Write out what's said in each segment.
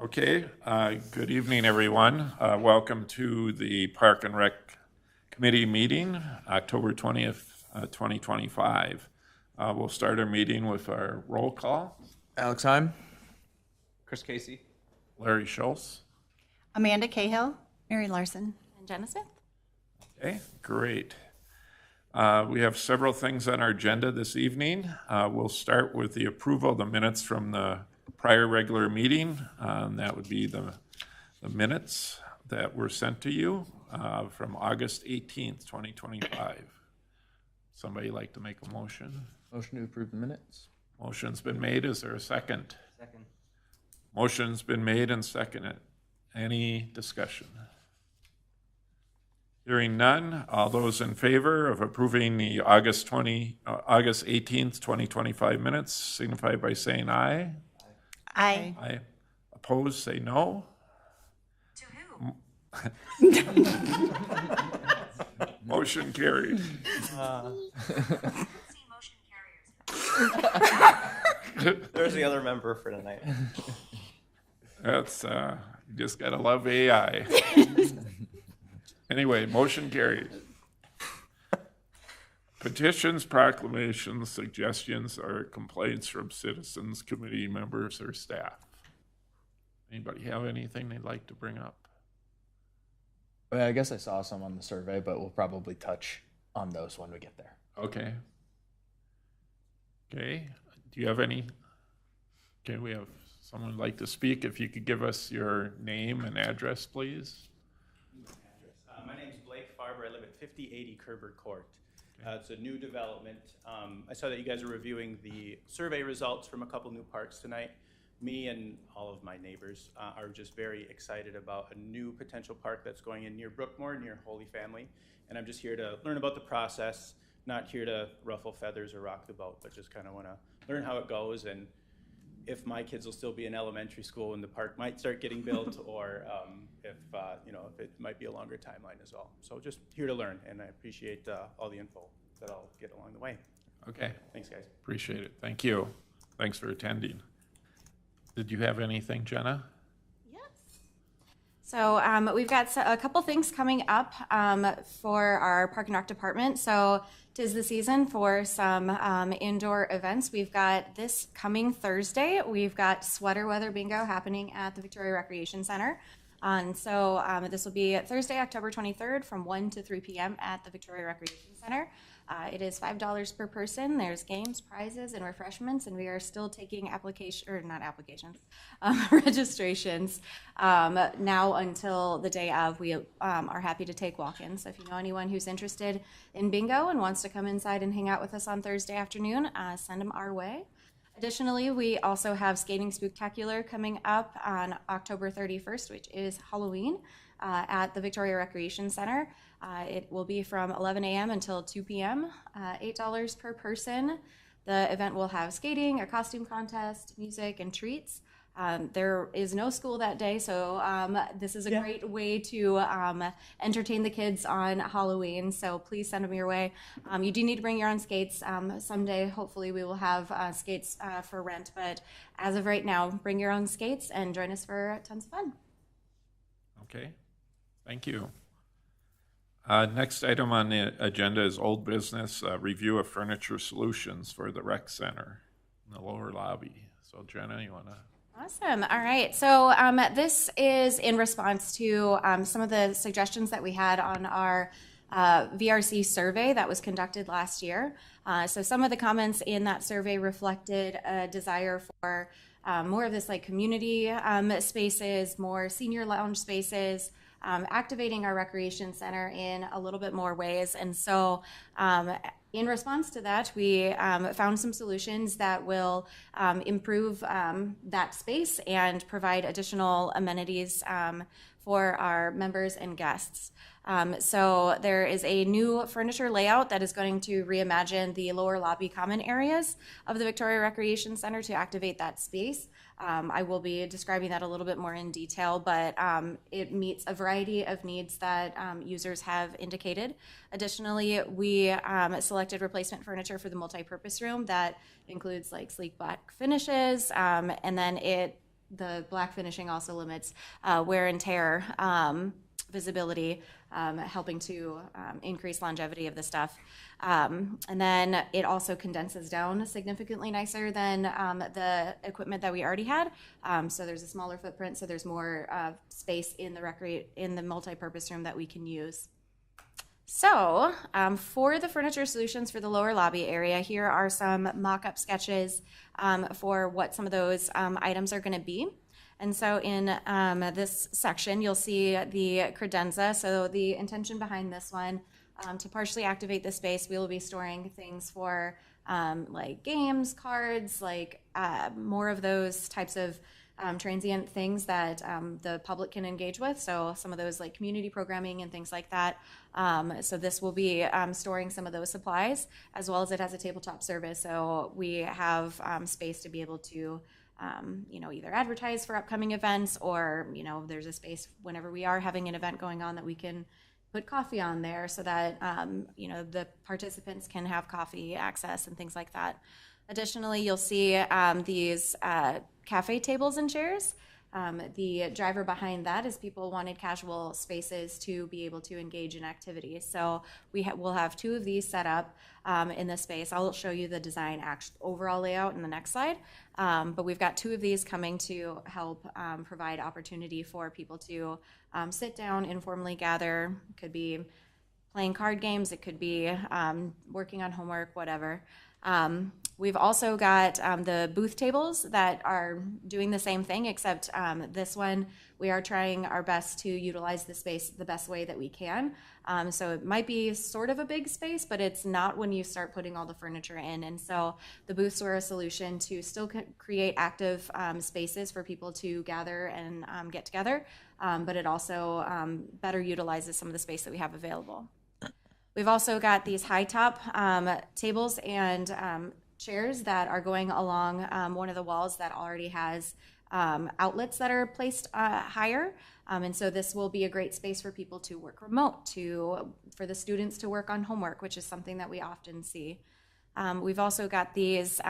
Okay, good evening, everyone. Welcome to the Park and Rec Committee meeting, October 20th, 2025. We'll start our meeting with our roll call. Alex Heim. Chris Casey. Larry Schultz. Amanda Cahill. Mary Larson. And Jenna Smith. Okay, great. We have several things on our agenda this evening. We'll start with the approval of the minutes from the prior regular meeting. That would be the minutes that were sent to you from August 18th, 2025. Somebody like to make a motion? Motion to approve the minutes. Motion's been made. Is there a second? Second. Motion's been made and seconded. Any discussion? Hearing none, all those in favor of approving the August 18th, 2025 minutes signify by saying aye. Aye. Aye. Opposed, say no. To who? Motion carried. There's the other member for tonight. That's, you just gotta love AI. Anyway, motion carried. Petitions, proclamations, suggestions, or complaints from citizens, committee members, or staff. Anybody have anything they'd like to bring up? Well, I guess I saw some on the survey, but we'll probably touch on those when we get there. Okay. Okay, do you have any? Okay, we have someone who'd like to speak. If you could give us your name and address, please. My name's Blake Farber. I live at 5080 Kerber Court. It's a new development. I saw that you guys are reviewing the survey results from a couple new parks tonight. Me and all of my neighbors are just very excited about a new potential park that's going in near Brookmore, near Holy Family. And I'm just here to learn about the process, not here to ruffle feathers or rock the boat, but just kind of want to learn how it goes and if my kids will still be in elementary school and the park might start getting built, or if it might be a longer timeline as well. So just here to learn, and I appreciate all the info that I'll get along the way. Okay. Thanks, guys. Appreciate it. Thank you. Thanks for attending. Did you have anything, Jenna? So we've got a couple things coming up for our Park and Rec department. So 'tis the season for some indoor events. We've got this coming Thursday. We've got sweater weather bingo happening at the Victoria Recreation Center. And so this will be Thursday, October 23rd from 1 to 3 p.m. at the Victoria Recreation Center. It is $5 per person. There's games, prizes, and refreshments, and we are still taking registrations now until the day of. We are happy to take walk-ins. So if you know anyone who's interested in bingo and wants to come inside and hang out with us on Thursday afternoon, send them our way. Additionally, we also have Skating Spooktacular coming up on October 31st, which is Halloween, at the Victoria Recreation Center. It will be from 11 a.m. until 2 p.m., $8 per person. The event will have skating, a costume contest, music, and treats. There is no school that day, so this is a great way to entertain the kids on Halloween, so please send them your way. You do need to bring your own skates. Someday, hopefully, we will have skates for rent, but as of right now, bring your own skates and join us for tons of fun. Okay, thank you. Next item on the agenda is old business, review of furniture solutions for the rec center in the lower lobby. So Jenna, you want to? Awesome. All right. So this is in response to some of the suggestions that we had on our VRC survey that was conducted last year. So some of the comments in that survey reflected a desire for more of this like community spaces, more senior lounge spaces, activating our recreation center in a little bit more ways. And so in response to that, we found some solutions that will improve that space and provide additional amenities for our members and guests. So there is a new furniture layout that is going to reimagine the lower lobby common areas of the Victoria Recreation Center to activate that space. I will be describing that a little bit more in detail, but it meets a variety of needs that users have indicated. Additionally, we selected replacement furniture for the multi-purpose room that includes like sleek black finishes, and then it the black finishing also limits wear and tear visibility, helping to increase longevity of the stuff. And then it also condenses down significantly nicer than the equipment that we already had. So there's a smaller footprint, so there's more space in the multi-purpose room that we can use. So for the furniture solutions for the lower lobby area, here are some mock-up sketches for what some of those items are going to be. And so in this section, you'll see the credenza. So the intention behind this one, to partially activate the space, we will be storing things for like games, cards, like more of those types of transient things that the public can engage with. So some of those like community programming and things like that. So this will be storing some of those supplies, as well as it has a tabletop service. So we have space to be able to either advertise for upcoming events, or, there's a space whenever we are having an event going on that we can put coffee on there so that, the participants can have coffee access and things like that. Additionally, you'll see these cafe tables and chairs. The driver behind that is people wanted casual spaces to be able to engage in activities. So we'll have 2 of these set up in this space. I'll show you the design overall layout in the next slide. But we've got 2 of these coming to help provide opportunity for people to sit down, informally gather. It could be playing card games. It could be working on homework, whatever. We've also got the booth tables that are doing the same thing, except this one, we are trying our best to utilize the space the best way that we can. So it might be sort of a big space, but it's not when you start putting all the furniture in. And so the booths were a solution to still create active spaces for people to gather and get together, but it also better utilizes some of the space that we have available. We've also got these high top tables and chairs that are going along one of the walls that already has outlets that are placed higher. And so this will be a great space for people to work remote, for the students to work on homework, which is something that we often see. We've also got these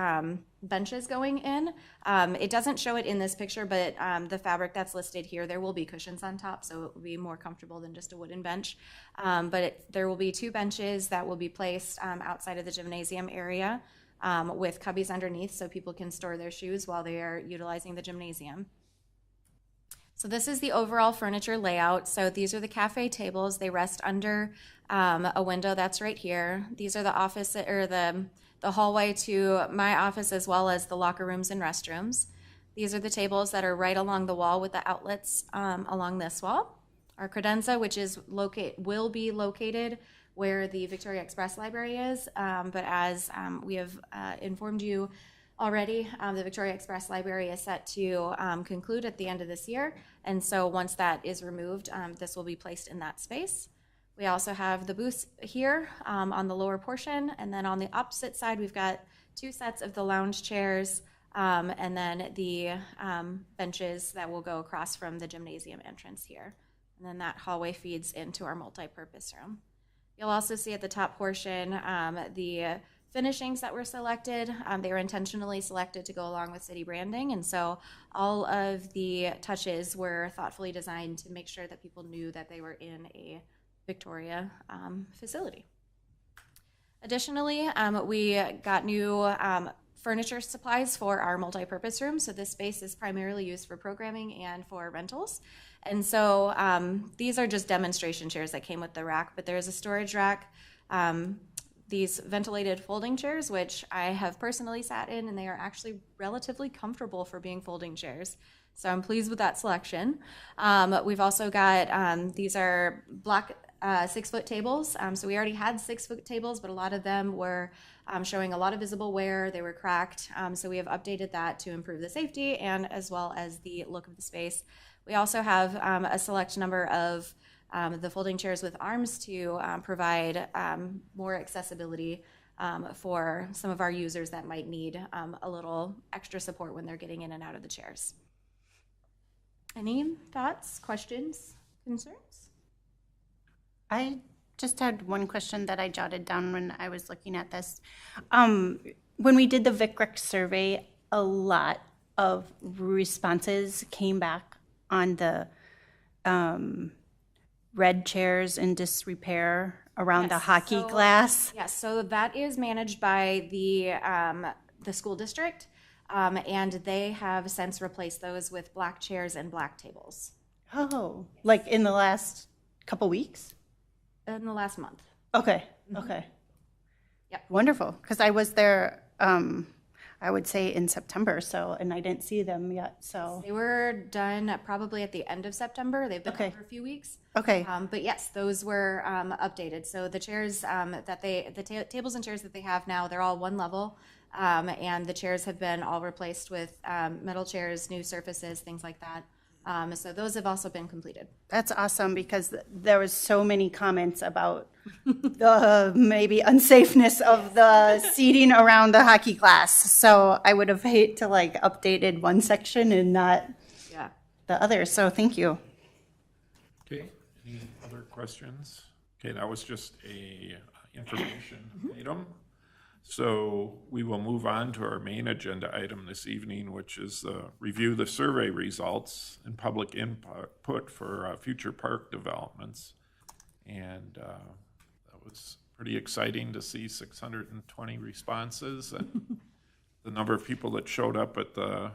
benches going in. It doesn't show it in this picture, but the fabric that's listed here, there will be cushions on top, so it will be more comfortable than just a wooden bench. There will be 2 benches that will be placed outside of the gymnasium area with cubbies underneath, so people can store their shoes while they are utilizing the gymnasium. So this is the overall furniture layout. So these are the cafe tables. They rest under a window that's right here. These are the office, or the hallway to my office, as well as the locker rooms and restrooms. These are the tables that are right along the wall with the outlets along this wall. Our credenza, which will be located where the Victoria Express Library is, but as we have informed you already, the Victoria Express Library is set to conclude at the end of this year, and so once that is removed, this will be placed in that space. We also have the booths here on the lower portion, and then on the opposite side, we've got 2 sets of the lounge chairs, and then the benches that will go across from the gymnasium entrance here. And then that hallway feeds into our multi-purpose room. You'll also see at the top portion the finishings that were selected. They were intentionally selected to go along with city branding, and so all of the touches were thoughtfully designed to make sure that people knew that they were in a Victoria facility. Additionally, we got new furniture supplies for our multi-purpose room. So this space is primarily used for programming and for rentals. And so these are just demonstration chairs that came with the rack, but there's a storage rack, these ventilated folding chairs, which I have personally sat in, and they are actually relatively comfortable for being folding chairs. So I'm pleased with that selection. We've also got, these are black 6-foot tables. So we already had 6-foot tables, but a lot of them were showing a lot of visible wear. They were cracked. So we have updated that to improve the safety and as well as the look of the space. We also have a select number of the folding chairs with arms to provide more accessibility for some of our users that might need a little extra support when they're getting in and out of the chairs. Any thoughts, questions, concerns? I just had one question that I jotted down when I was looking at this. When we did the VicRec survey, a lot of responses came back on the red chairs in disrepair around the Yes, hockey so- glass? Yes, so that is managed by the school district, and they have since replaced those with black chairs and black tables Oh, like in the last couple weeks? in the last month. Okay, okay. Yep. Wonderful, because I was there, I would say in September, so, and I didn't see them yet, so, They were done probably at the end of September. They've been Okay. out for a few weeks. okay. But yes, those were updated. So the chairs tables and chairs that they have now, they're all one level. And the chairs have been all replaced with metal chairs, new surfaces, things like that. So those have also been completed. That's awesome, because there was so many comments about the maybe unsafeness of the seating around the hockey glass. So I would have hate to like updated one section and not Yeah. the other, so thank you. Okay, any other questions? Okay, that was just a information item. So we will move on to our main agenda item this evening, which is review the survey results and public input for future park developments. And that was pretty exciting to see 620 responses and the number of people that showed up at the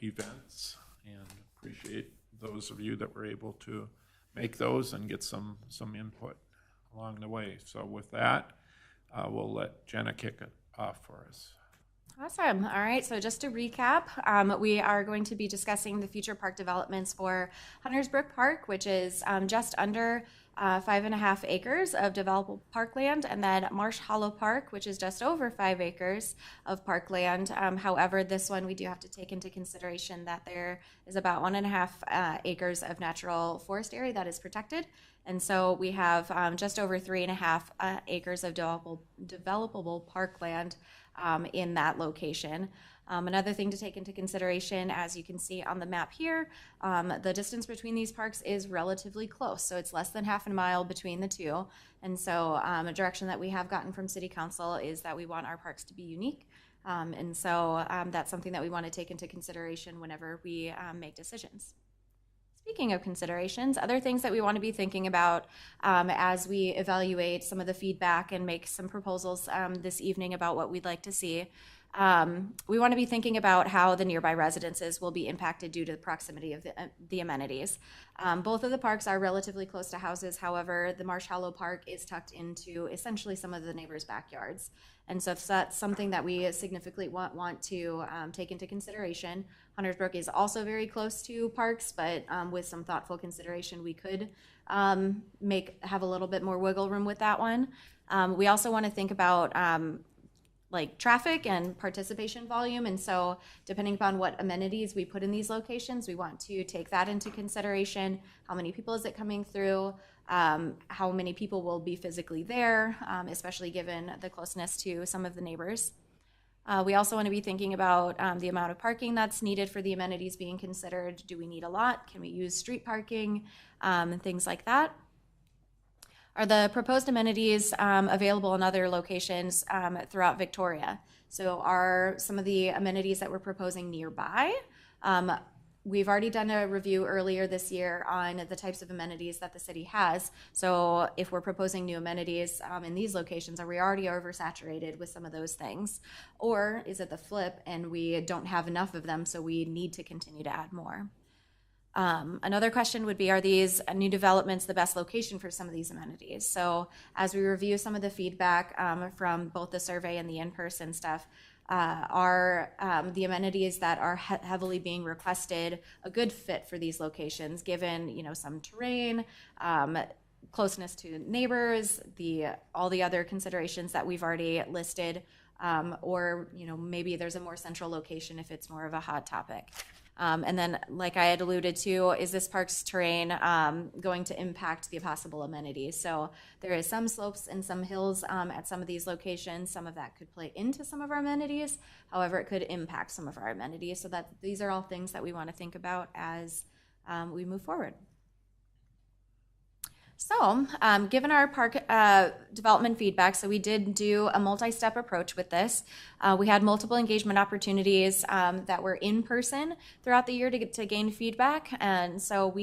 events, and appreciate those of you that were able to make those and get some input along the way. So with that, we'll let Jenna kick it off for us. Awesome. All right. So just to recap, we are going to be discussing the future park developments for Hunters Brook Park, which is just under 5.5 acres of developable parkland, and then Marsh Hollow Park, which is just over 5 acres of parkland. However, this one we do have to take into consideration that there is about 1.5 acres of natural forest area that is protected. And so we have just over 3.5 acres of developable parkland in that location. Another thing to take into consideration, as you can see on the map here, the distance between these parks is relatively close. So it's less than half a mile between the two. And so a direction that we have gotten from City Council is that we want our parks to be unique. And so that's something that we want to take into consideration whenever we make decisions. Speaking of considerations, other things that we want to be thinking about as we evaluate some of the feedback and make some proposals this evening about what we'd like to see. We want to be thinking about how the nearby residences will be impacted due to the proximity of the amenities. Both of the parks are relatively close to houses. However, the Marsh Hollow Park is tucked into essentially some of the neighbors' backyards. And so if that's something that we significantly want to take into consideration. Hunters Brook is also very close to parks, but with some thoughtful consideration, we could have a little bit more wiggle room with that one. We also want to think about like traffic and participation volume. And so depending upon what amenities we put in these locations, we want to take that into consideration. How many people is it coming through? How many people will be physically there, especially given the closeness to some of the neighbors. We also want to be thinking about the amount of parking that's needed for the amenities being considered. Do we need a lot? Can we use street parking? And things like that. Are the proposed amenities available in other locations throughout Victoria? So are some of the amenities that we're proposing nearby? We've already done a review earlier this year on the types of amenities that the city has. So if we're proposing new amenities in these locations, are we already oversaturated with some of those things? Or is it the flip and we don't have enough of them, so we need to continue to add more? Another question would be, are these new developments the best location for some of these amenities? So as we review some of the feedback from both the survey and the in-person stuff, are the amenities that are heavily being requested a good fit for these locations, given some terrain, closeness to neighbors, all the other considerations that we've already listed, or maybe there's a more central location if it's more of a hot topic. And then, like I had alluded to, is this park's terrain going to impact the possible amenities? So there is some slopes and some hills at some of these locations. Some of that could play into some of our amenities. However, it could impact some of our amenities. So that these are all things that we want to think about as we move forward. So, given our park development feedback, so we did do a multi-step approach with this. We had multiple engagement opportunities that were in person throughout the year to gain feedback. And so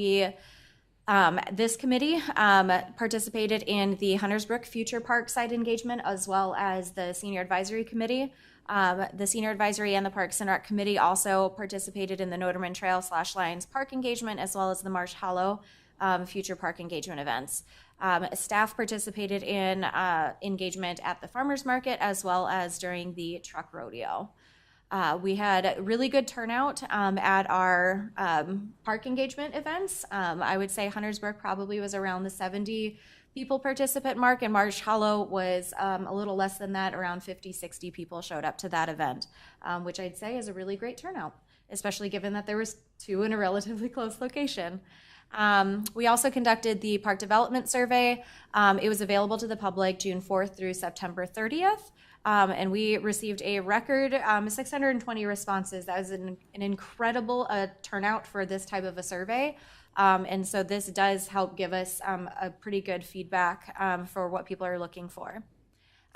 this committee participated in the Huntersbrook Future Park Site engagement, as well as the Senior Advisory Committee. The Senior Advisory and the Parks and Rec Committee also participated in the Noterman Trail / Lions Park engagement, as well as the Marsh Hollow Future Park engagement events. Staff participated in engagement at the farmers market, as well as during the truck rodeo. We had really good turnout at our park engagement events. I would say Huntersbrook probably was around the 70 people participant mark, and Marsh Hollow was a little less than that, around 50, 60 people showed up to that event, which I'd say is a really great turnout, especially given that there was 2 in a relatively close location. We also conducted the park development survey. It was available to the public June 4th through September 30th. And we received a record 620 responses. That was an incredible turnout for this type of a survey. And so this does help give us a pretty good feedback for what people are looking for.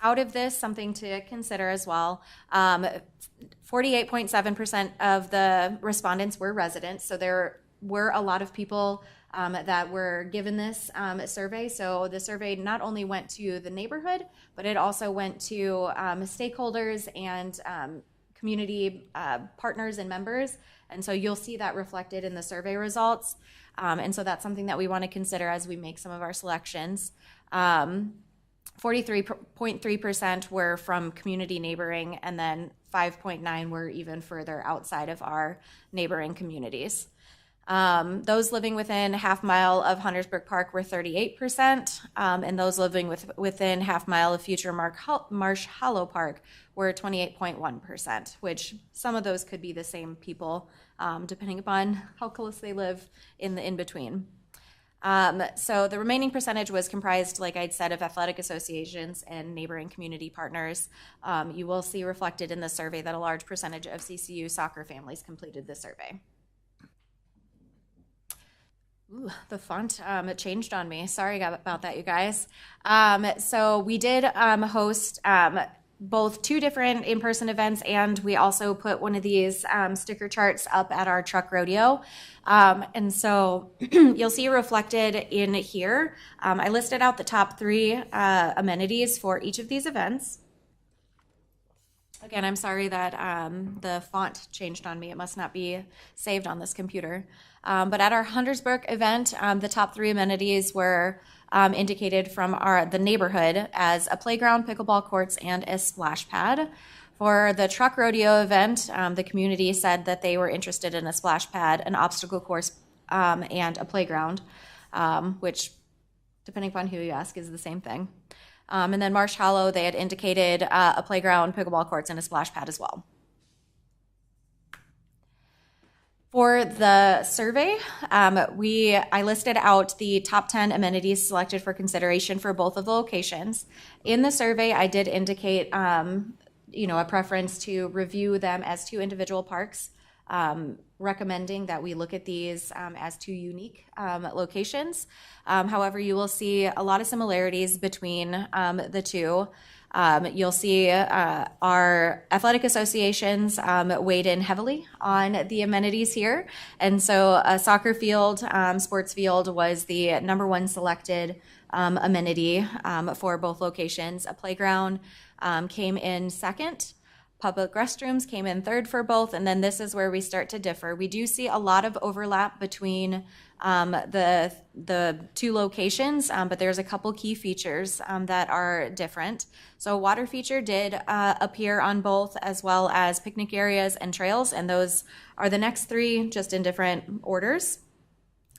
Out of this, something to consider as well, 48.7% of the respondents were residents. So there were a lot of people that were given this survey. So the survey not only went to the neighborhood, but it also went to stakeholders and community partners and members. And so you'll see that reflected in the survey results. And so that's something that we want to consider as we make some of our selections. 43.3% were from community neighboring, and then 5.9% were even further outside of our neighboring communities. Those living within half mile of Huntersbrook Park were 38%, and those living within half mile of future Marsh Hollow Park were 28.1%, which some of those could be the same people, depending upon how close they live in the in-between. So the remaining percentage was comprised, like I'd said, of athletic associations and neighboring community partners. You will see reflected in the survey that a large percentage of CCU soccer families completed the survey. Ooh, the font it changed on me. Sorry about that, you guys. So we did host both 2 different in-person events, and we also put one of these sticker charts up at our truck rodeo. And so you'll see reflected in here. I listed out the top 3 amenities for each of these events. Again, I'm sorry that the font changed on me. It must not be saved on this computer. But at our Huntersbrook event, the top 3 amenities were indicated from the neighborhood as a playground, pickleball courts, and a splash pad. For the truck rodeo event, the community said that they were interested in a splash pad, an obstacle course, and a playground, which, depending upon who you ask, is the same thing. And then Marsh Hollow, they had indicated a playground, pickleball courts, and a splash pad as well. For the survey, I listed out the top 10 amenities selected for consideration for both of the locations. In the survey, I did indicate, a preference to review them as 2 individual parks, recommending that we look at these as 2 unique locations. However, you will see a lot of similarities between the 2. You'll see our athletic associations weighed in heavily on the amenities here. And so a soccer field, sports field was the #1 selected amenity for both locations. A playground came in second. Public restrooms came in third for both, and then this is where we start to differ. We do see a lot of overlap between the 2 locations, but there's a couple key features that are different. So water feature did appear on both, as well as picnic areas and trails, and those are the next 3, just in different orders.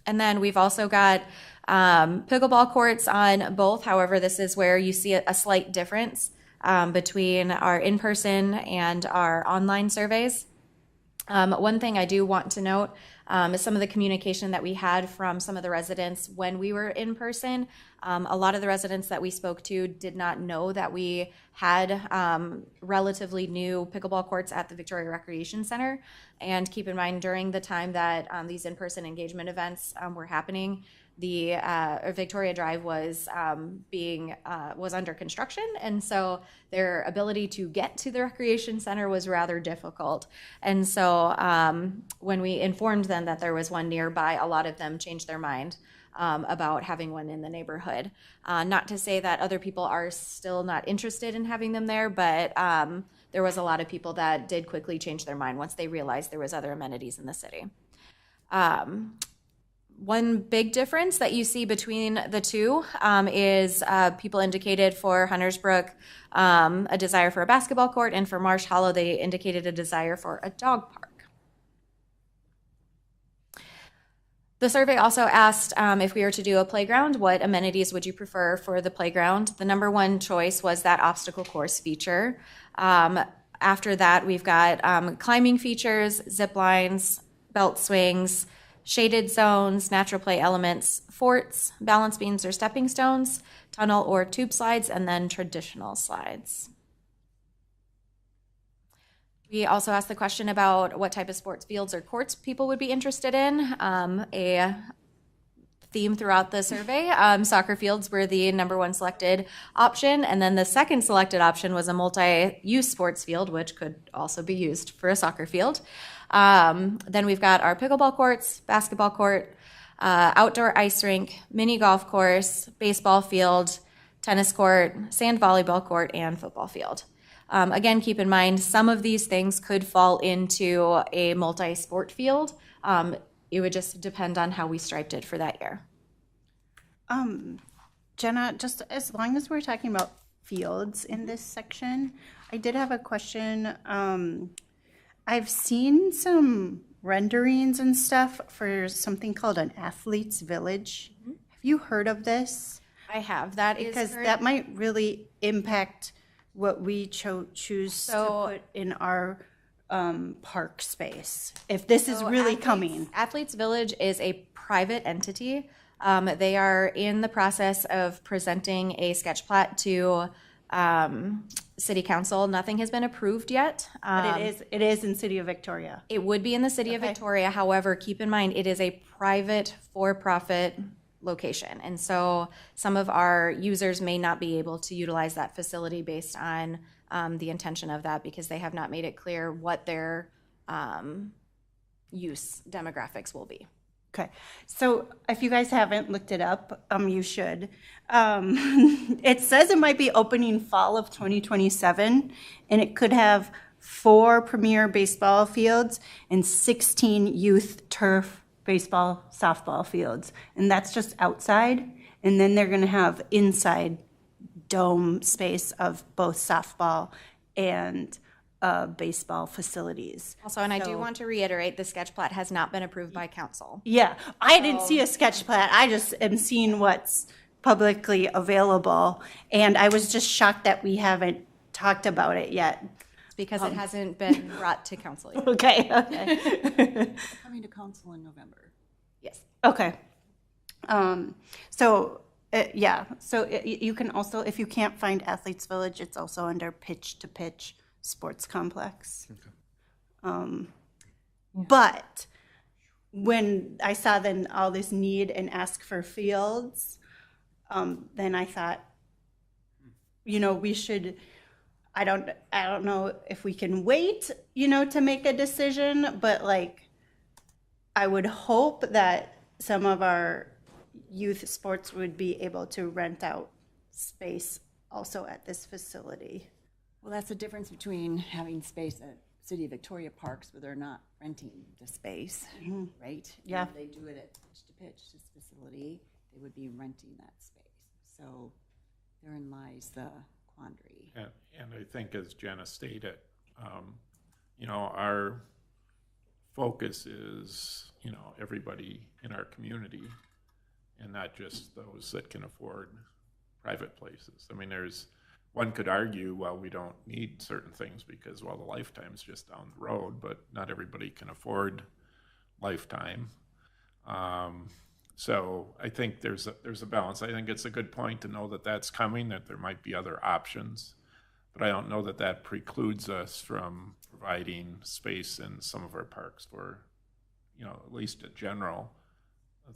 And then we've also got pickleball courts on both. However, this is where you see a slight difference between our in-person and our online surveys. One thing I do want to note is some of the communication that we had from some of the residents when we were in person. A lot of the residents that we spoke to did not know that we had relatively new pickleball courts at the Victoria Recreation Center. And keep in mind, during the time that these in-person engagement events were happening, Victoria Drive was was under construction, and so their ability to get to the recreation center was rather difficult. And so when we informed them that there was one nearby, a lot of them changed their mind about having one in the neighborhood. Not to say that other people are still not interested in having them there, but there was a lot of people that did quickly change their mind once they realized there was other amenities in the city. One big difference that you see between the two is people indicated for Huntersbrook a desire for a basketball court, and for Marsh Hollow, they indicated a desire for a dog park. The survey also asked if we were to do a playground, what amenities would you prefer for the playground? The number one choice was that obstacle course feature. After that, we've got climbing features, zip lines, belt swings, shaded zones, natural play elements, forts, balance beams or stepping stones, tunnel or tube slides, and then traditional slides. We also asked the question about what type of sports fields or courts people would be interested in. A theme throughout the survey, soccer fields were the number one selected option, and then the second selected option was a multi-use sports field, which could also be used for a soccer field. Then we've got our pickleball courts, basketball court, outdoor ice rink, mini golf course, baseball field, tennis court, sand volleyball court, and football field. Again, keep in mind, some of these things could fall into a multi-sport field. It would just depend on how we striped it for that year. Jenna, just as long as we're talking about fields in this section, I did have a question. I've seen some renderings and stuff for something called an athlete's village. Have you heard of this? I have. That is Because that might really impact what we choose to put in our park space, if this is really coming. Athletes Village is a private entity. They are in the process of presenting a sketch plat to City Council. Nothing has been approved yet. But it is in City of Victoria. It would be in the City of Victoria. However, keep in mind, it is a private for-profit location. And so some of our users may not be able to utilize that facility based on the intention of that, because they have not made it clear what their use demographics will be. Okay, so if you guys haven't looked it up, you should. It says it might be opening fall of 2027, and it could have 4 premier baseball fields and 16 youth turf baseball, softball fields, and that's just outside. And then they're going to have inside dome space of both softball and baseball facilities. Also, and I do want to reiterate, the sketch plat has not been approved by council. Yeah, I didn't see a sketch plat. I just am seeing what's publicly available, and I was just shocked that we haven't talked about it yet. Because it hasn't been brought to council yet. Okay. Coming to council in November. Yes. Okay. You can also, if you can't find Athletes Village, it's also under Pitch to Pitch Sports Complex. Okay. But when I saw then all this need and ask for fields, then I thought, we should. I don't know if we can wait, to make a decision, but I would hope that some of our youth sports would be able to rent out space also at this facility. Well, that's the difference between having space at City of Victoria parks where they're not renting the space, right? Yeah. If they do it at Pitch to Pitch, this facility, they would be renting that space. So therein lies the quandary. And I think, as Jenna stated, our focus is, everybody in our community, and not just those that can afford private places. I mean, one could argue, well, we don't need certain things because, well, the Lifetime's just down the road, but not everybody can afford Lifetime. So I think there's a balance. I think it's a good point to know that that's coming, that there might be other options, but I don't know that that precludes us from providing space in some of our parks for, at least a general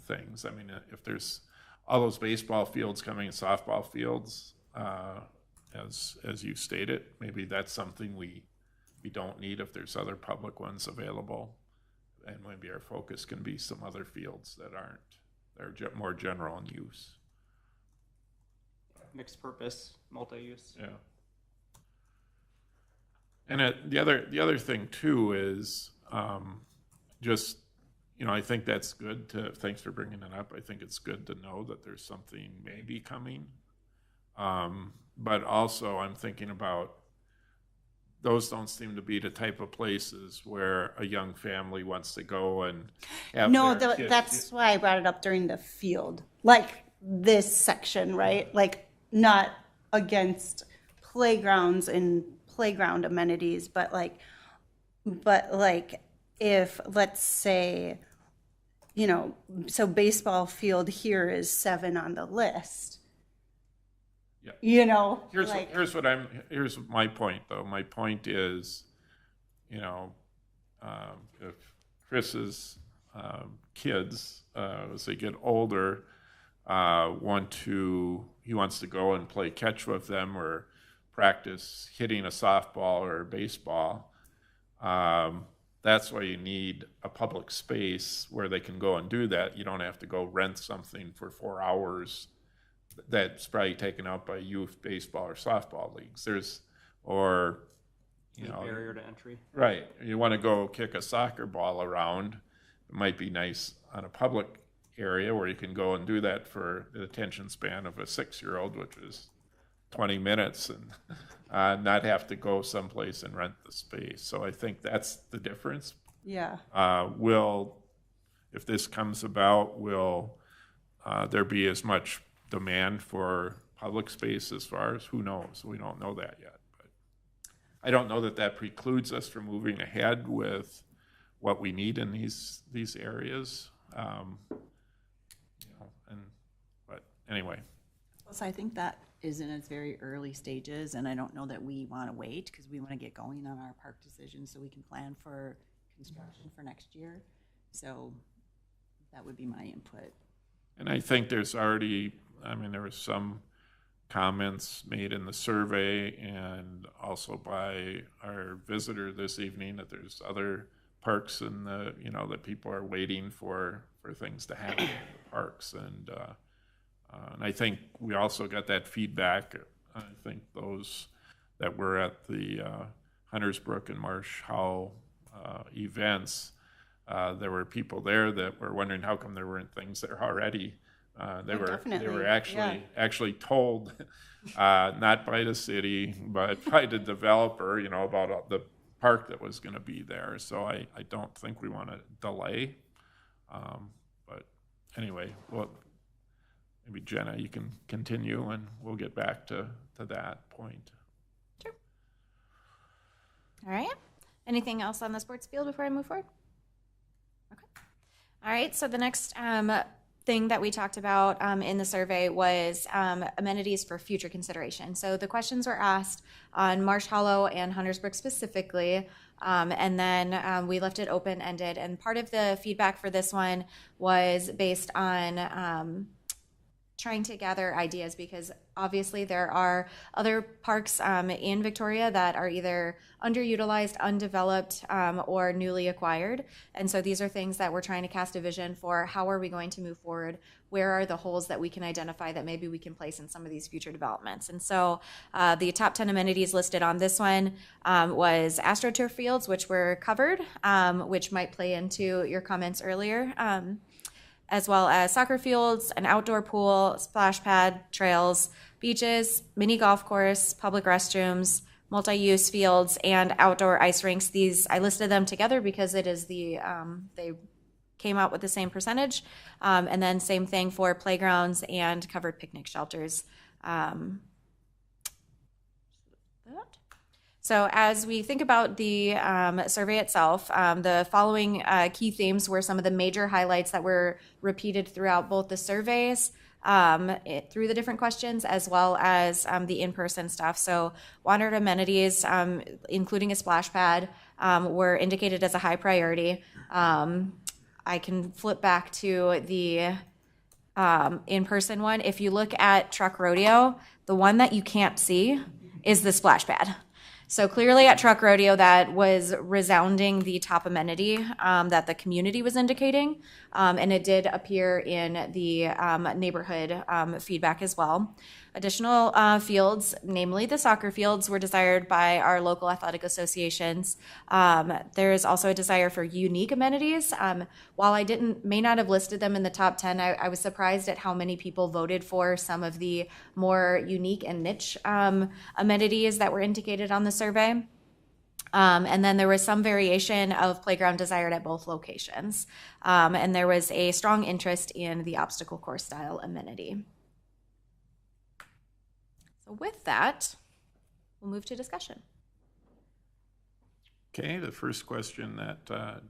things. I mean, if there's all those baseball fields coming, softball fields, as you stated, maybe that's something we don't need if there's other public ones available. And maybe our focus can be some other fields that are more general in use. Mixed purpose, multi-use. Yeah. And the other thing too is just, I think that's good thanks for bringing it up. I think it's good to know that there's something maybe coming. But also I'm thinking about those don't seem to be the type of places where a young family wants to go and have No, their kids. that's why I brought it up during the field, like this section, right? Like not against playgrounds and playground amenities, but like if, let's say, so baseball field here is 7 on the list. Yeah. Like, Here's my point though. My point is, if Chris's kids, as they get older, he wants to go and play catch with them or practice hitting a softball or a baseball. That's why you need a public space where they can go and do that. You don't have to go rent something for 4 hours that's probably taken out by youth baseball or softball leagues. Barrier to entry. Right. You want to go kick a soccer ball around. It might be nice on a public area where you can go and do that for the attention span of a 6-year-old, which is 20 minutes, and not have to go someplace and rent the space. So I think that's the difference. yeah. If this comes about, will there be as much demand for public space as far as, who knows? We don't know that yet. But I don't know that precludes us from moving ahead with what we need in these areas. But anyway. So I think that is in its very early stages, and I don't know that we want to wait because we want to get going on our park decisions so we can plan for construction for next year. So that would be my input. And I think there were some comments made in the survey and also by our visitor this evening that there's other parks in that people are waiting for things to happen in the parks. And I think we also got that feedback. I think those that were at the Huntersbrook and Marsh Howell events, there were people there that were wondering how come there weren't things there already. They were actually told, not by the city, but by the developer, about the park that was going to be there. So I don't think we want to delay. But anyway, maybe Jenna, you can continue and we'll get back to that point. Sure. All right. Anything else on the sports field before I move forward? Okay. All right. So the next thing that we talked about in the survey was amenities for future consideration. So the questions were asked on Marsh Hollow and Huntersbrook specifically, and then we left it open-ended. And part of the feedback for this one was based on trying to gather ideas, because obviously there are other parks in Victoria that are either underutilized, undeveloped, or newly acquired. And so these are things that we're trying to cast a vision for. How are we going to move forward? Where are the holes that we can identify that maybe we can place in some of these future developments? And so the top 10 amenities listed on this one was AstroTurf fields, which were covered, which might play into your comments earlier, as well as soccer fields, an outdoor pool, splash pad, trails, beaches, mini golf course, public restrooms, multi-use fields, and outdoor ice rinks. These, I listed them together because it is they came out with the same percentage. And then same thing for playgrounds and covered picnic shelters. So as we think about the survey itself, the following key themes were some of the major highlights that were repeated throughout both the surveys, through the different questions, as well as the in-person stuff. So water amenities, including a splash pad, were indicated as a high priority. I can flip back to the in-person one. If you look at Truck Rodeo, the one that you can't see is the splash pad. So clearly at Truck Rodeo, that was resounding the top amenity that the community was indicating, and it did appear in the neighborhood feedback as well. Additional fields, namely the soccer fields, were desired by our local athletic associations. There is also a desire for unique amenities. While I may not have listed them in the top 10, I was surprised at how many people voted for some of the more unique and niche amenities that were indicated on the survey. And then there was some variation of playground desired at both locations. And there was a strong interest in the obstacle course style amenity. So with that, we'll move to discussion. Okay, the first question that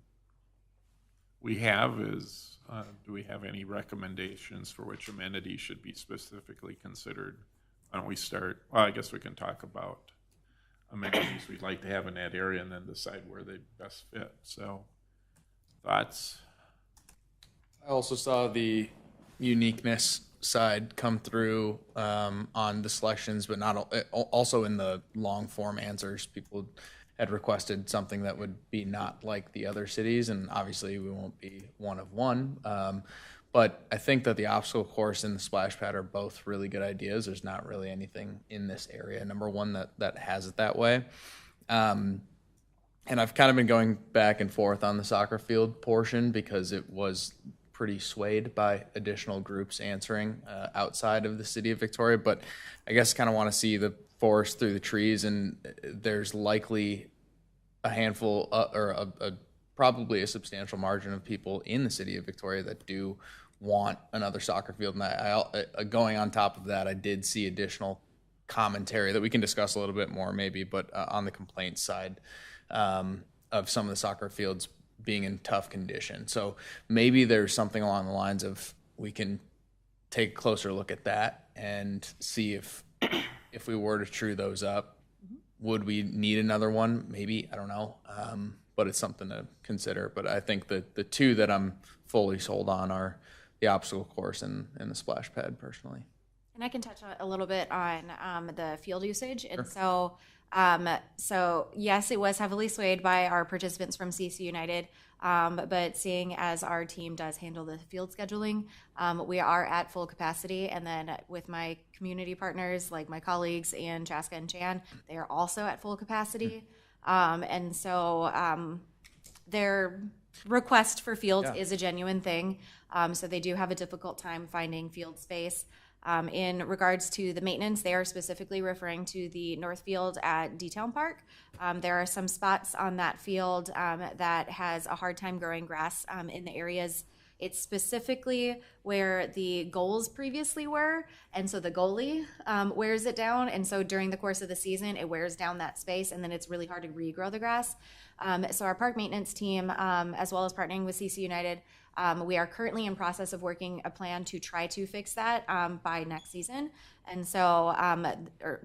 we have is, do we have any recommendations for which amenities should be specifically considered? Why don't we start? Well, I guess we can talk about amenities we'd like to have in that area and then decide where they best fit. So, thoughts? I also saw the uniqueness side come through on the selections, but not also in the long form answers. People had requested something that would be not like the other cities, and obviously we won't be one of one. But I think that the obstacle course and the splash pad are both really good ideas. There's not really anything in this area, number one, that has it that way. And I've kind of been going back and forth on the soccer field portion because it was pretty swayed by additional groups answering outside of the city of Victoria. But I guess kind of want to see the forest through the trees, and there's likely a handful or probably a substantial margin of people in the city of Victoria that do want another soccer field. And I going on top of that, I did see additional commentary that we can discuss a little bit more maybe, but on the complaint side of some of the soccer fields being in tough condition. So maybe there's something along the lines of we can take a closer look at that and see if we were to true those up, would we need another one? Maybe, I don't know. But it's something to consider. But I think that the two that I'm fully sold on are the obstacle course and the splash pad personally. And I can touch a little bit on the field usage. And Sure. so yes, it was heavily swayed by our participants from CC United. But seeing as our team does handle the field scheduling, we are at full capacity. And then with my community partners, like my colleagues and Chaska and Chan, they are also at full capacity. And so their request for fields is a genuine thing. So they do have a difficult time finding field space. In regards to the maintenance, they are specifically referring to the North Field at D-Town Park. There are some spots on that field that has a hard time growing grass in the areas. It's specifically where the goals previously were, and so the goalie wears it down, and so during the course of the season, it wears down that space, and then it's really hard to regrow the grass. So our park maintenance team, as well as partnering with CC United, we are currently in process of working a plan to try to fix that by next season. And so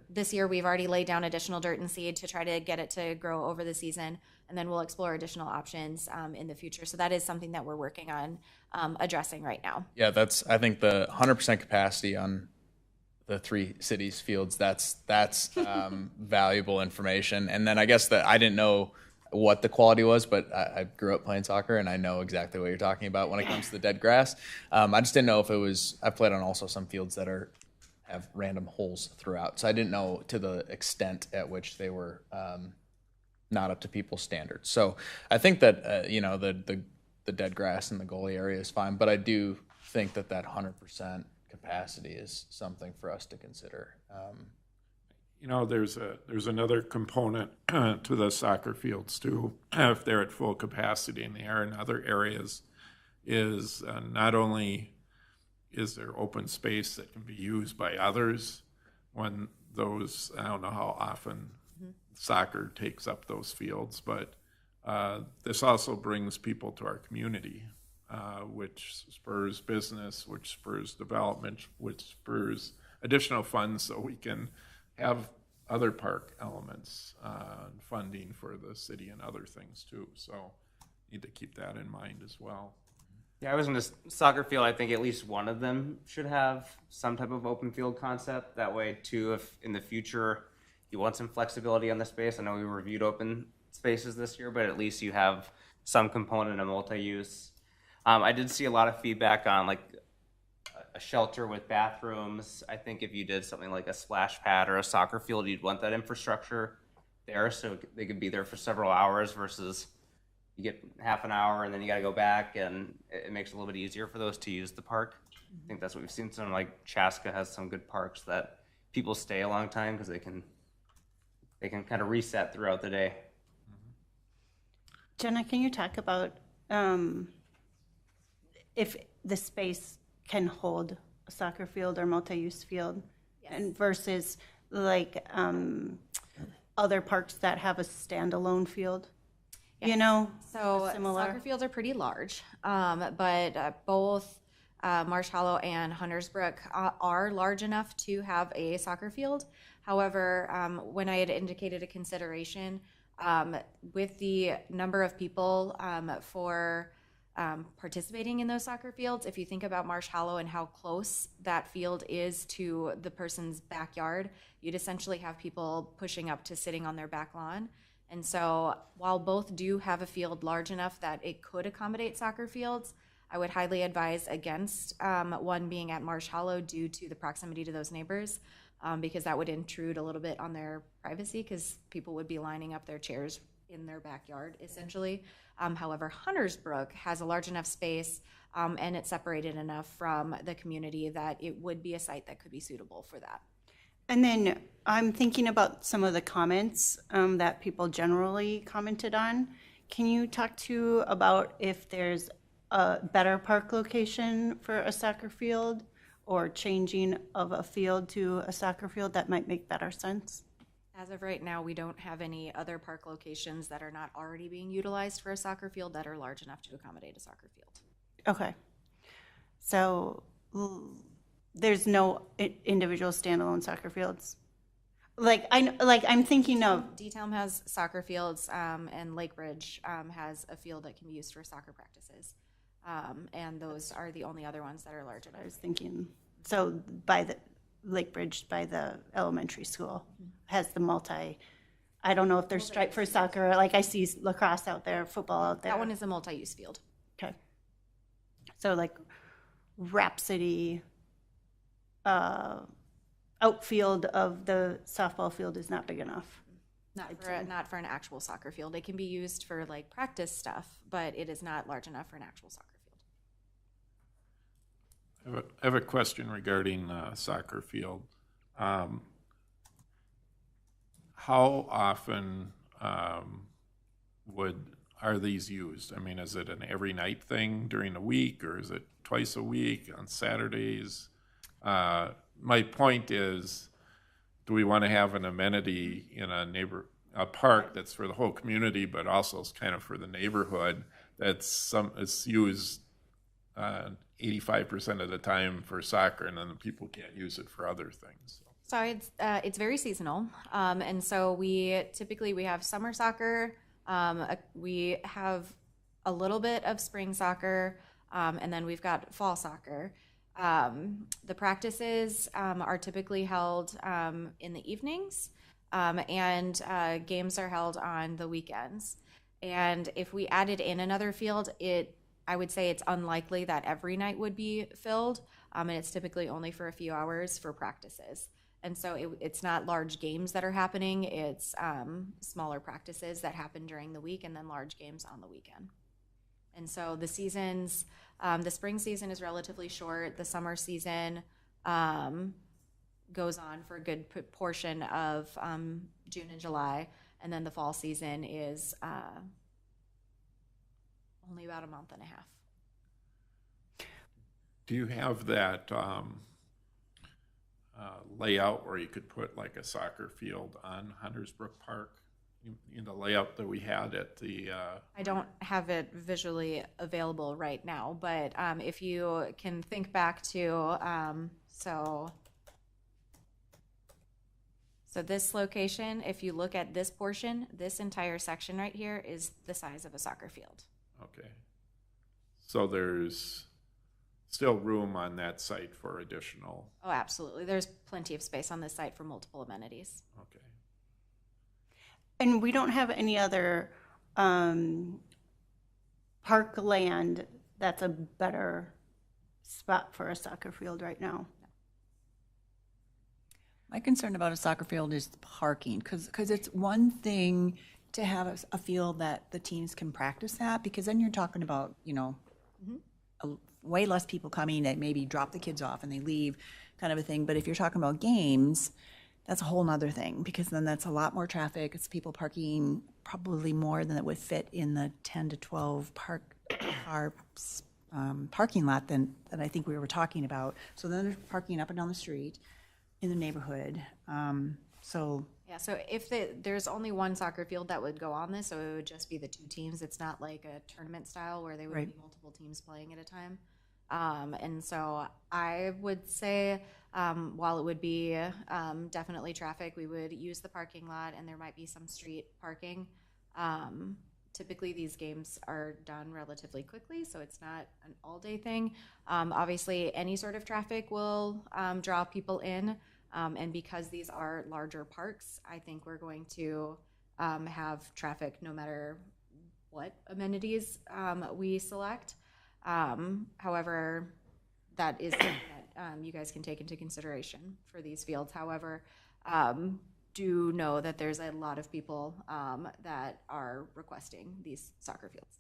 this year we've already laid down additional dirt and seed to try to get it to grow over the season. And then we'll explore additional options in the future. So that is something that we're working on addressing right now. Yeah, I think the 100% capacity on the three cities fields, that's valuable information. And then I guess that I didn't know what the quality was, but I grew up playing soccer and I know exactly what you're talking about when it comes to the dead grass. I just didn't know if it was, I've played on also some fields that have random holes throughout. So I didn't know to the extent at which they were not up to people's standards. So I think that, the dead grass in the goalie area is fine, but I do think that 100% capacity is something for us to consider. There's another component to the soccer fields too, if they're at full capacity, and they are in other areas, is not only is there open space that can be used by others when those, I don't know how often soccer takes up those fields, but this also brings people to our community, which spurs business, which spurs development, which spurs additional funds so we can have other park elements, funding for the city and other things too. So need to keep that in mind as well. Yeah, I was gonna soccer field. I think at least one of them should have some type of open field concept. That way, too, if in the future you want some flexibility on the space. I know we reviewed open spaces this year, but at least you have some component of multi-use. I did see a lot of feedback on like a shelter with bathrooms. I think if you did something like a splash pad or a soccer field, you'd want that infrastructure there so they could be there for several hours versus you get half an hour and then you got to go back, and it makes it a little bit easier for those to use the park. I think that's what we've seen. Some like Chaska has some good parks that people stay a long time because they can kind of reset throughout the day. Jenna, can you talk about if the space can hold a soccer field or multi-use field, and versus like other parks that have a standalone field? Yes. You know, So similar. soccer fields are pretty large, but both Marsh Hollow and Huntersbrook are large enough to have a soccer field. However, when I had indicated a consideration with the number of people for participating in those soccer fields, if you think about Marsh Hollow and how close that field is to the person's backyard, you'd essentially have people pushing up to sitting on their back lawn. And so while both do have a field large enough that it could accommodate soccer fields, I would highly advise against one being at Marsh Hollow due to the proximity to those neighbors, because that would intrude a little bit on their privacy because people would be lining up their chairs in their backyard, essentially. However, Huntersbrook has a large enough space and it's separated enough from the community that it would be a site that could be suitable for that. And then I'm thinking about some of the comments that people generally commented on. Can you talk to about if there's a better park location for a soccer field or changing of a field to a soccer field that might make better sense? As of right now, we don't have any other park locations that are not already being utilized for a soccer field that are large enough to accommodate a soccer field. Okay. So there's no individual standalone soccer fields? I'm thinking of, D-Town has soccer fields, and Lake Ridge has a field that can be used for soccer practices. And those are the only other ones that are large enough. I was thinking, so by the Lake Bridge, by the elementary school, has the I don't know if there's striped for soccer, like I see lacrosse out there, football out there. That one is a multi-use field. Okay. So like Rhapsody, outfield of the softball field is not big enough. Not for an actual soccer field. It can be used for like practice stuff, but it is not large enough for an actual soccer field. I have a question regarding soccer field. How often are these used? I mean, is it an every night thing during the week, or is it twice a week on Saturdays? My point is, do we want to have an amenity in a park that's for the whole community, but also is kind of for the neighborhood it's used 85% of the time for soccer, and then the people can't use it for other things? So it's very seasonal, and so we have summer soccer. We have a little bit of spring soccer, and then we've got fall soccer. The practices are typically held in the evenings, and games are held on the weekends. And if we added in another field, I would say it's unlikely that every night would be filled, and it's typically only for a few hours for practices. And so it's not large games that are happening, it's smaller practices that happen during the week and then large games on the weekend. And so the seasons, the spring season is relatively short. The summer season goes on for a good portion of June and July. And then the fall season is only about a month and a half. Do you have that layout where you could put like a soccer field on Huntersbrook Park? In the layout that we had at the I don't have it visually available right now, but if you can think back to so this location, if you look at this portion, this entire section right here is the size of a soccer field. Okay. So there's still room on that site for additional, Oh, absolutely. There's plenty of space on this site for multiple amenities. okay. And we don't have any other park land that's a better spot for a soccer field right now. My concern about a soccer field is the parking, because it's one thing to have a field that the teams can practice at, because then you're talking about, way less people coming that maybe drop the kids off and they leave, kind of a thing. But if you're talking about games, that's a whole nother thing, because then that's a lot more traffic. It's people parking probably more than it would fit in the 10 to 12 parking lot than I think we were talking about. So then there's parking up and down the street in the neighborhood. Yeah, so if there's only one soccer field that would go on this, so it would just be the two teams. It's not like a tournament style where they would Right. be multiple teams playing at a time. And so I would say, while it would be definitely traffic, we would use the parking lot, and there might be some street parking. Typically, these games are done relatively quickly, so it's not an all-day thing. Obviously, any sort of traffic will draw people in, and because these are larger parks, I think we're going to have traffic no matter what amenities we select. However, that is something that you guys can take into consideration for these fields. However, do know that there's a lot of people that are requesting these soccer fields.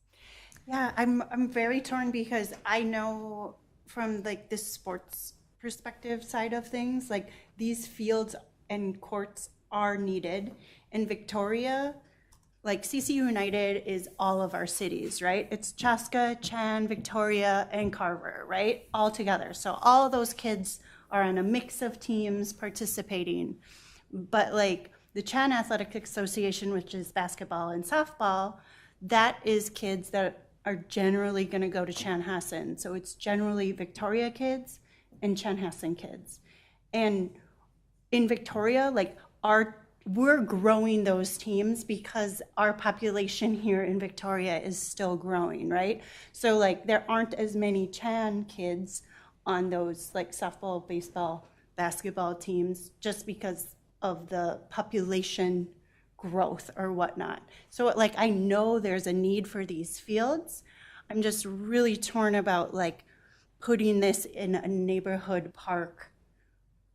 Yeah, I'm very torn because I know from like the sports perspective side of things, like these fields and courts are needed. In Victoria, like CC United is all of our cities, right? It's Chaska, Chan, Victoria, and Carver, right? All together. So all of those kids are on a mix of teams participating. But like the Chan Athletic Association, which is basketball and softball, that is kids that are generally going to go to Chanhassen. So it's generally Victoria kids and Chanhassen kids. And in Victoria, like we're growing those teams because our population here in Victoria is still growing, right? So like there aren't as many Chan kids on those like softball, baseball, basketball teams just because of the population growth or whatnot. So like I know there's a need for these fields. I'm just really torn about like putting this in a neighborhood park.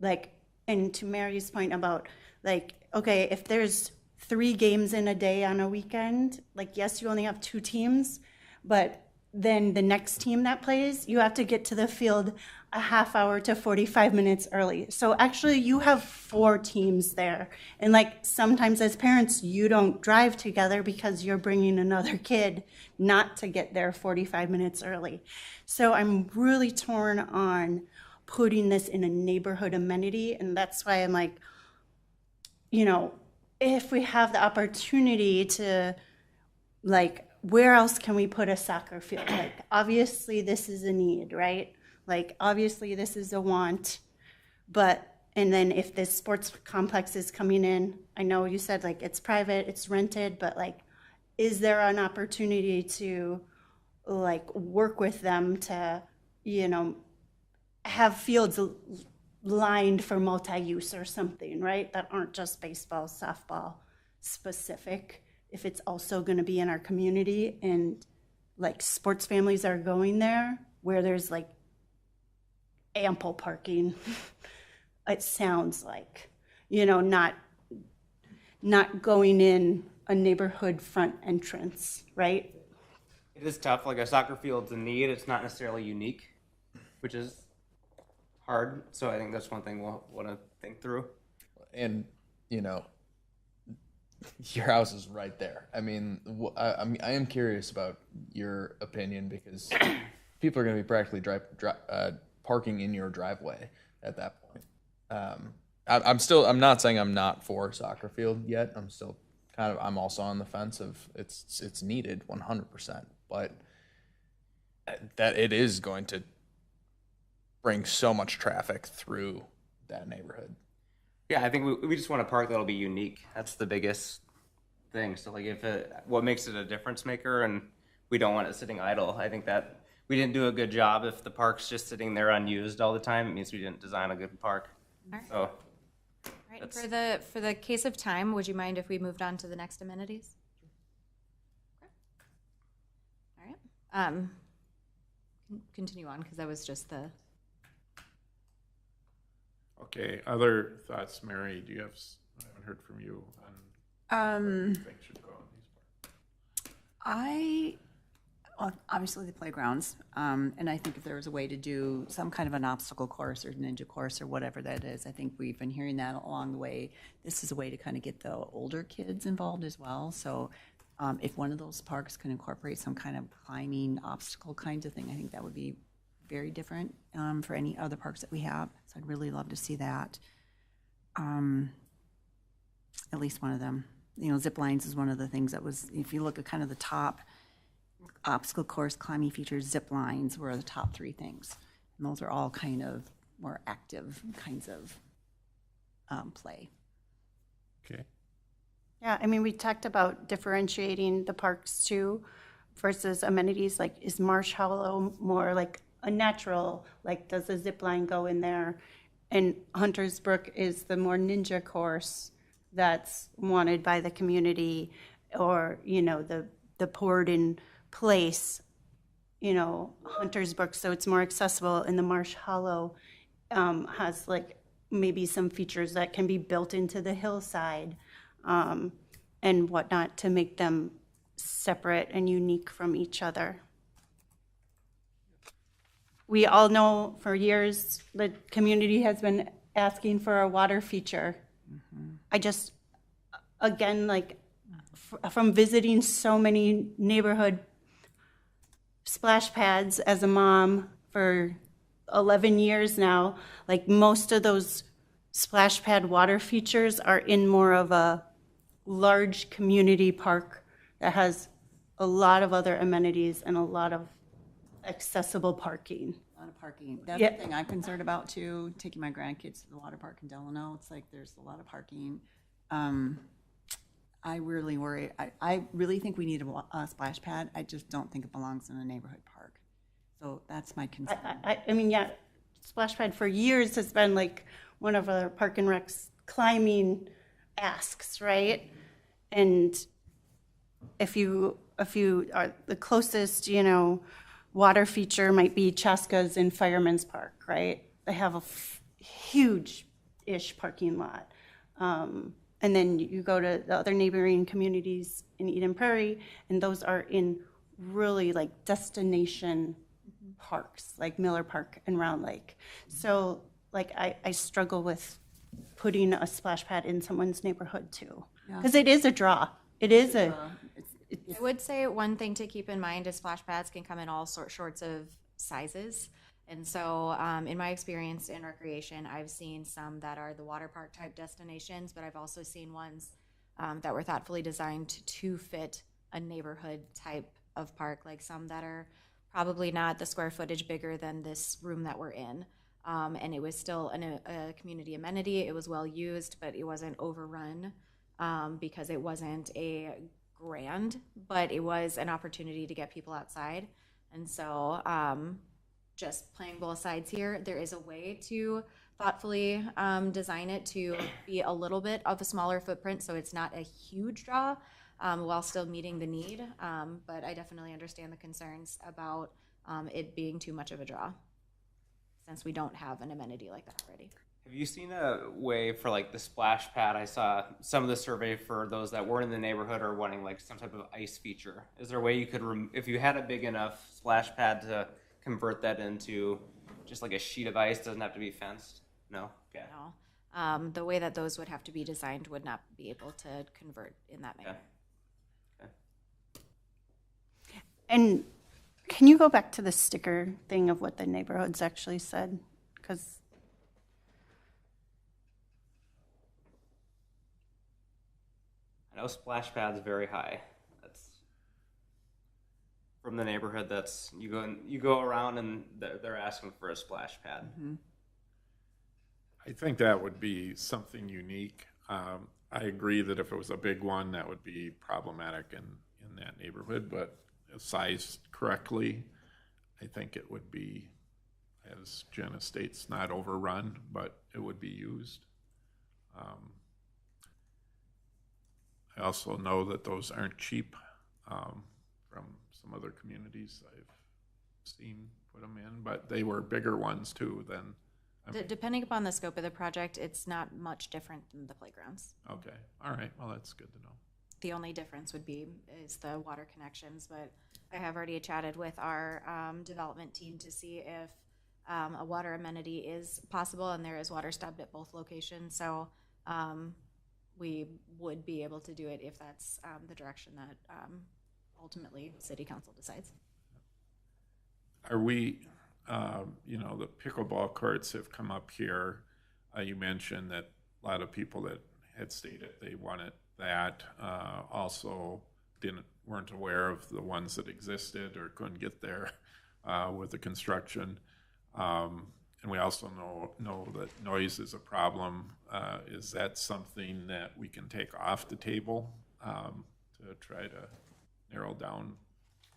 Like, and to Mary's point about like, okay, if there's 3 games in a day on a weekend, like yes, you only have 2 teams, but then the next team that plays, you have to get to the field a half hour to 45 minutes early. So actually you have 4 teams there. And like sometimes as parents, you don't drive together because you're bringing another kid not to get there 45 minutes early. So I'm really torn on putting this in a neighborhood amenity. And that's why I'm like, you know, if we have the opportunity to like, where else can we put a soccer field? Like, obviously this is a need, right? Like, obviously this is a want, and then if this sports complex is coming in, I know you said like it's private, it's rented, but like, is there an opportunity to like work with them to, you know, have fields lined for multi-use or something, right? That aren't just baseball, softball specific. If it's also going to be in our community and like sports families are going there where there's like ample parking, it sounds like, you know, not going in a neighborhood front entrance, right? It is tough. Like a soccer field's a need. It's not necessarily unique, which is hard. So I think that's one thing we'll want to think through. And, you know, your house is right there. I mean, I am curious about your opinion because people are going to be practically parking in your driveway at that point. I'm not saying I'm not for soccer field yet. I'm still I'm also on the fence of it's needed 100%, but that it is going to bring so much traffic through that neighborhood. Yeah, I think we just want a park that'll be unique. That's the biggest thing. So like what makes it a difference maker, and we don't want it sitting idle. I think that we didn't do a good job. If the park's just sitting there unused all the time, it means we didn't design a good park. Alright. So, Right, and for the case of time, would you mind if we moved on to the next amenities? Okay. All right. Continue on, because that was just the. Okay, other thoughts, Mary? Do you have, I haven't heard from you on where you think should go on these parks. Well, obviously the playgrounds, and I think if there was a way to do some kind of an obstacle course or ninja course or whatever that is, I think we've been hearing that along the way. This is a way to kind of get the older kids involved as well. So if one of those parks can incorporate some kind of climbing obstacle kinds of thing, I think that would be very different for any other parks that we have. So I'd really love to see that. At least one of them. You know, zip lines is one of the things that was, if you look at kind of the top obstacle course, climbing features, zip lines were the top 3 things. And those are all kind of more active kinds of play. Okay. Yeah, I mean, we talked about differentiating the parks too versus amenities, like is Marsh Hollow more like a natural, like does the zip line go in there? And Hunter's Brook is the more ninja course that's wanted by the community, or, you know, the poured in place, you know, Hunter's Brook, so it's more accessible, and the Marsh Hollow has like maybe some features that can be built into the hillside and whatnot to make them separate and unique from each other. We all know for years the community has been asking for a water feature. I just, again, like from visiting so many neighborhood splash pads as a mom for 11 years now, like most of those splash pad water features are in more of a large community park that has a lot of other amenities and a lot of accessible parking. A lot of parking. That's Yeah. the thing I'm concerned about too, taking my grandkids to the water park in Delano. It's like there's a lot of parking. I really worry. I really think we need a splash pad. I just don't think it belongs in a neighborhood park. So that's my concern. I mean, yeah, splash pad for years has been like one of our Park and Rec's climbing asks, right? And if you are the closest, you know, water feature might be Chaska's in Fireman's Park, right? They have a huge-ish parking lot. And then you go to the other neighboring communities in Eden Prairie, and those are in really like destination parks, like Miller Park and Round Lake. So like I struggle with putting a splash pad in someone's neighborhood too, because it is a draw. It is a. I would say one thing to keep in mind is splash pads can come in all sorts of sizes. And so in my experience in recreation, I've seen some that are the water park type destinations, but I've also seen ones that were thoughtfully designed to fit a neighborhood type of park, like some that are probably not the square footage bigger than this room that we're in. And it was still a community amenity. It was well used, but it wasn't overrun because it wasn't a grand, but it was an opportunity to get people outside. And so just playing both sides here, there is a way to thoughtfully design it to be a little bit of a smaller footprint, so it's not a huge draw while still meeting the need. But I definitely understand the concerns about it being too much of a draw, since we don't have an amenity like that already. have you seen a way for like the splash pad? I saw some of the survey for those that weren't in the neighborhood or wanting like some type of ice feature. Is there a way you could, if you had a big enough splash pad, to convert that into just like a sheet of ice? Doesn't have to be fenced. No. Okay. No. The way that those would have to be designed would not be able to convert in that manner. Okay. And can you go back to the sticker thing of what the neighborhoods actually said? Because I know splash pad's very high. That's from the neighborhood. That's you go around and they're asking for a splash pad. Mm-hmm. I think that would be something unique. I agree that if it was a big one, that would be problematic in that neighborhood, but sized correctly, I think it would be, as Jenna states, not overrun, but it would be used. I also know that those aren't cheap from some other communities I've seen put them in, but they were bigger ones too than. Depending upon the scope of the project, it's not much different than the playgrounds. Okay, all right, well, that's good to know. The only difference is the water connections, but I have already chatted with our development team to see if a water amenity is possible, and there is water stopped at both locations, so we would be able to do it if that's the direction that ultimately City Council decides. Are we, the pickleball courts have come up here. You mentioned that a lot of people that had stated they wanted that also weren't aware of the ones that existed or couldn't get there with the construction. And we also know that noise is a problem. Is that something that we can take off the table to try to narrow down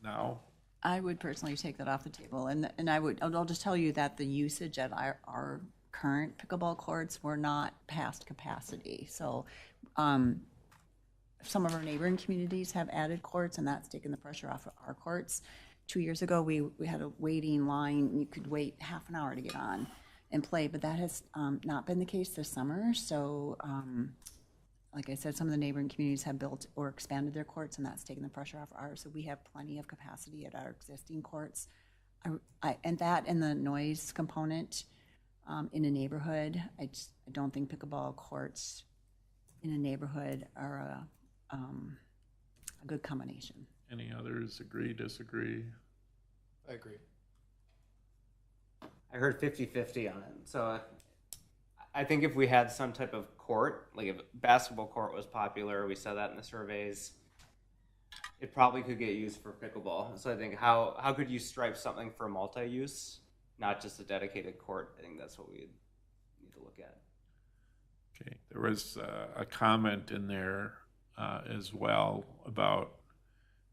now? I would personally take that off the table, and I'll just tell you that the usage at our current pickleball courts were not past capacity. So some of our neighboring communities have added courts, and that's taken the pressure off of our courts. 2 years ago, we had a waiting line. You could wait half an hour to get on and play, but that has not been the case this summer. So like I said, some of the neighboring communities have built or expanded their courts, and that's taken the pressure off ours. So we have plenty of capacity at our existing courts. And the noise component in a neighborhood, I don't think pickleball courts in a neighborhood are a good combination. Any others agree, disagree? I agree. I heard 50-50 on it. So I think if we had some type of court, like if basketball court was popular, we saw that in the surveys, it probably could get used for pickleball. So I think how could you stripe something for multi-use, not just a dedicated court? I think that's what we need to look at. Okay, there was a comment in there as well about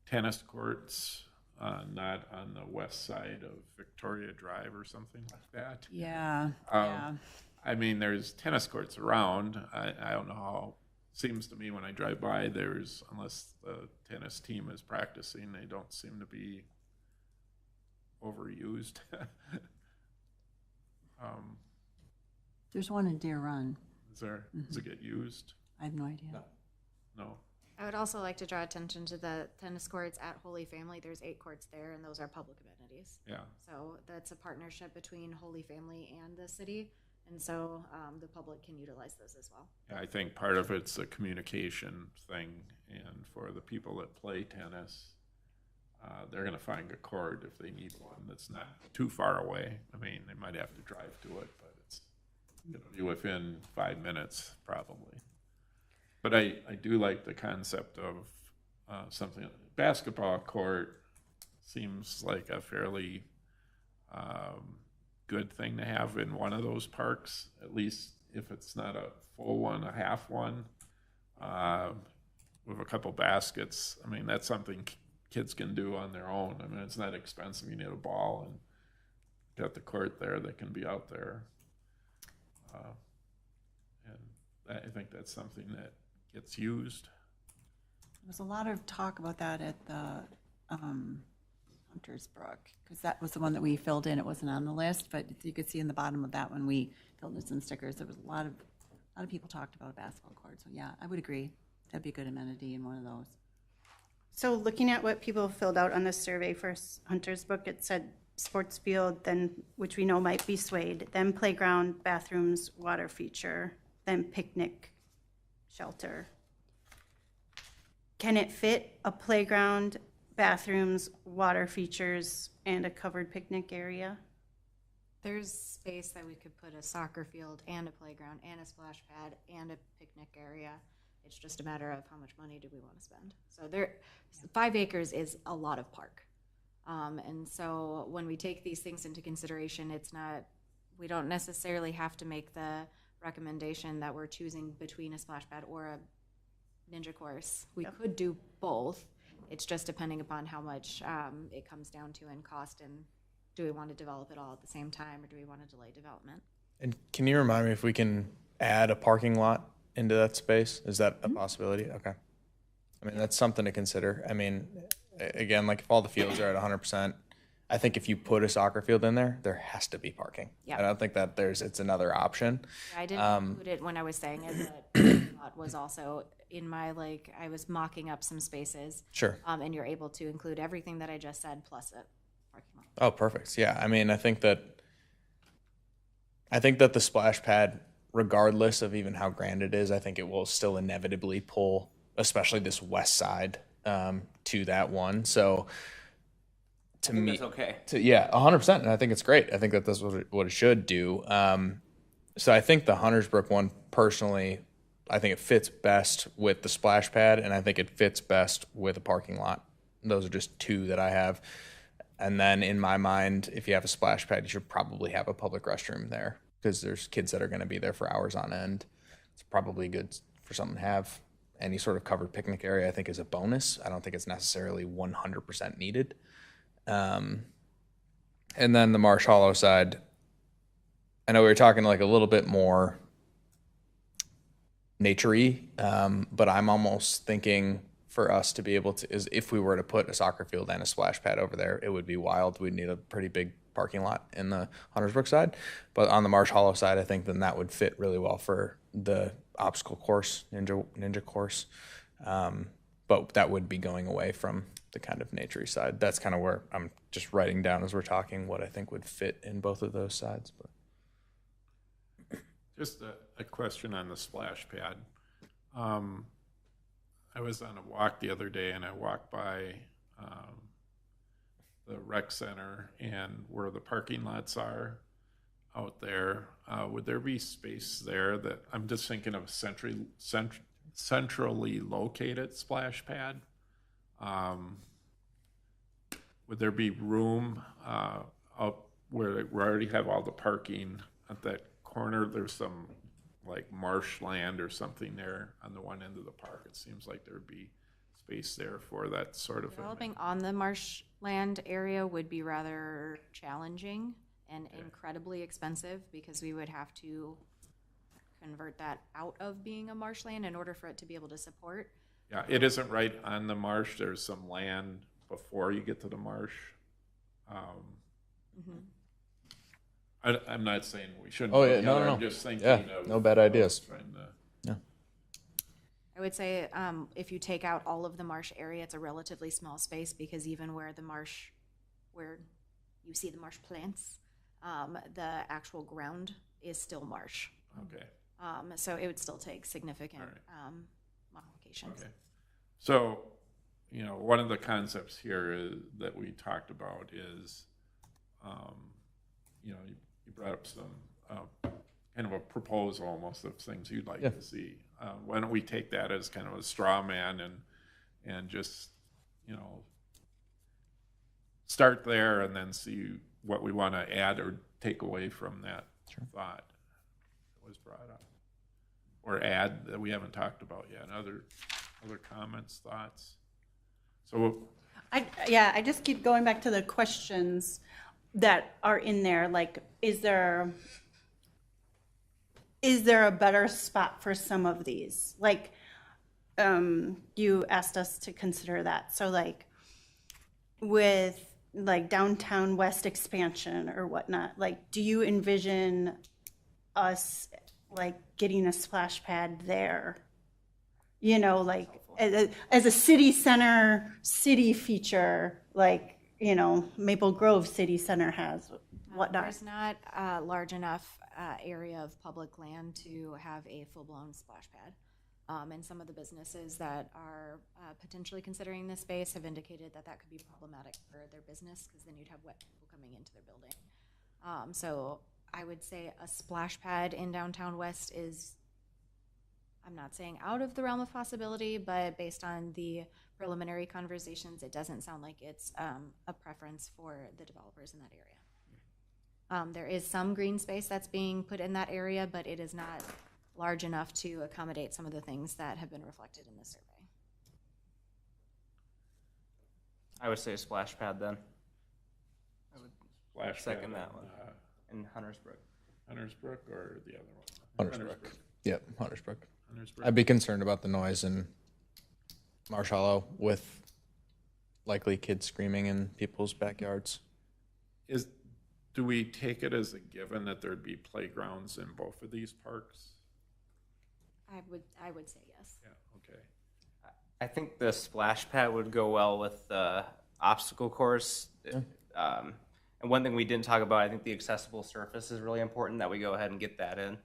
tennis courts, not on the west side of Victoria Drive or something like that. Yeah, I mean, there's tennis courts around. I don't know how, seems to me when I drive by, unless the tennis team is practicing, they don't seem to be overused. there's one in Deer Run. Is there, does it get used? I have no idea. No. I would also like to draw attention to the tennis courts at Holy Family. There's 8 courts there, and those are public amenities. Yeah. So that's a partnership between Holy Family and the city, and so the public can utilize those as well. Yeah, I think part of it's a communication thing, and for the people that play tennis, they're going to find a court if they need one that's not too far away. I mean, they might have to drive to it, but it's going to be within 5 minutes probably. But I do like the concept of something. Basketball court seems like a fairly good thing to have in one of those parks, at least if it's not a full one, a half one, with a couple baskets. I mean, that's something kids can do on their own. I mean, it's not expensive. You need a ball and got the court there that can be out there. And I think that's something that gets used. There was a lot of talk about that at the Hunter's Brook, because that was the one that we filled in. It wasn't on the list, but you could see in the bottom of that when we filled in some stickers, there was a lot of people talked about a basketball court. So yeah, I would agree. That'd be a good amenity in one of those. So looking at what people filled out on the survey for Hunter's Brook, it said sports field, then, which we know might be swayed, then playground, bathrooms, water feature, then picnic shelter. Can it fit a playground, bathrooms, water features, and a covered picnic area? There's space that we could put a soccer field and a playground and a splash pad and a picnic area. It's just a matter of how much money do we want to spend. So 5 acres is a lot of park. And so when we take these things into consideration, we don't necessarily have to make the recommendation that we're choosing between a splash pad or a ninja course. We could do both. It's just depending upon how much it comes down to in cost and do we want to develop it all at the same time, or do we want to delay development? And can you remind me if we can add a parking lot into that space? Is that a possibility? Okay. I mean, that's something to consider. I mean, again, like if all the fields are at 100%, I think if you put a soccer field in there, there has to be parking. Yeah. I don't think that it's another option. I didn't include it when I was saying it, but parking lot was also in my, like, I was mocking up some spaces. Sure. And you're able to include everything that I just said plus a parking lot. Oh, perfect. Yeah. I mean, I think that the splash pad, regardless of even how grand it is, I think it will still inevitably pull, especially this west side, to that one. So to me, That's okay. yeah, 100%. And I think it's great. I think that that's what it should do. So I think the Huntersbrook one, personally, I think it fits best with the splash pad, and I think it fits best with a parking lot. Those are just two that I have. And then in my mind, if you have a splash pad, you should probably have a public restroom there because there's kids that are going to be there for hours on end. It's probably good for something to have. Any sort of covered picnic area, I think, is a bonus. I don't think it's necessarily 100% needed. And then the Marsh Hollow side, I know we were talking like a little bit more nature-y, but I'm almost thinking for us to be able to, is if we were to put a soccer field and a splash pad over there, it would be wild. We'd need a pretty big parking lot in the Huntersbrook side. But on the Marsh Hollow side, I think then that would fit really well for the obstacle course, ninja course. But that would be going away from the kind of nature-y side. That's kind of where I'm just writing down as we're talking what I think would fit in both of those sides. But Just a question on the splash pad. I was on a walk the other day and I walked by the rec center and where the parking lots are out there. Would there be space there that I'm just thinking of centrally located splash pad? Would there be room up where we already have all the parking at that corner? There's some like marshland or something there on the one end of the park. It seems like there would be space there for that sort of Developing on the marshland area would be rather challenging and incredibly expensive because we would have to convert that out of being a marshland in order for it to be able to support. Yeah, it isn't right on the marsh. There's some land before you get to the marsh. I'm not saying we shouldn't. Oh, go yeah, no, together. no, I'm no. just thinking Yeah, of no bad ideas. trying to- I would say if you take out all of the marsh area, it's a relatively small space because even where where you see the marsh plants, the actual ground is still marsh. Okay. So it would still take significant modifications. Okay. So, one of the concepts here that we talked about is, you brought up some kind of a proposal almost of things you'd like to see. Why don't we take that as kind of a straw man and just, start there and then see what we want to add or take away from that thought that was brought up, or add that we haven't talked about yet. Other comments, thoughts? So I just keep going back to the questions that are in there. Like, is there a better spot for some of these? Like, you asked us to consider that. So like with like downtown west expansion or whatnot, like, do you envision us like getting a splash pad there? Like as a city center, city feature, like, Maple Grove City Center has whatnot. There's not a large enough area of public land to have a full-blown splash pad. And some of the businesses that are potentially considering this space have indicated that could be problematic for their business because then you'd have wet people coming into their building. So I would say a splash pad in downtown West is, I'm not saying out of the realm of possibility, but based on the preliminary conversations, it doesn't sound like it's a preference for the developers in that area. There is some green space that's being put in that area, but it is not large enough to accommodate some of the things that have been reflected in the survey. I would say a splash pad then. splash pad Second that in, one. In Huntersbrook. Huntersbrook or the other one? Huntersbrook. Yep, Huntersbrook. Huntersbrook. I'd be concerned about the noise in Marsh Hollow with likely kids screaming in people's backyards. Do we take it as a given that there'd be playgrounds in both of these parks? I would say yes. Yeah, okay. I think the splash pad would go well with the obstacle course. And one thing we didn't talk about, I think the accessible surface is really important, that we go ahead and get that in.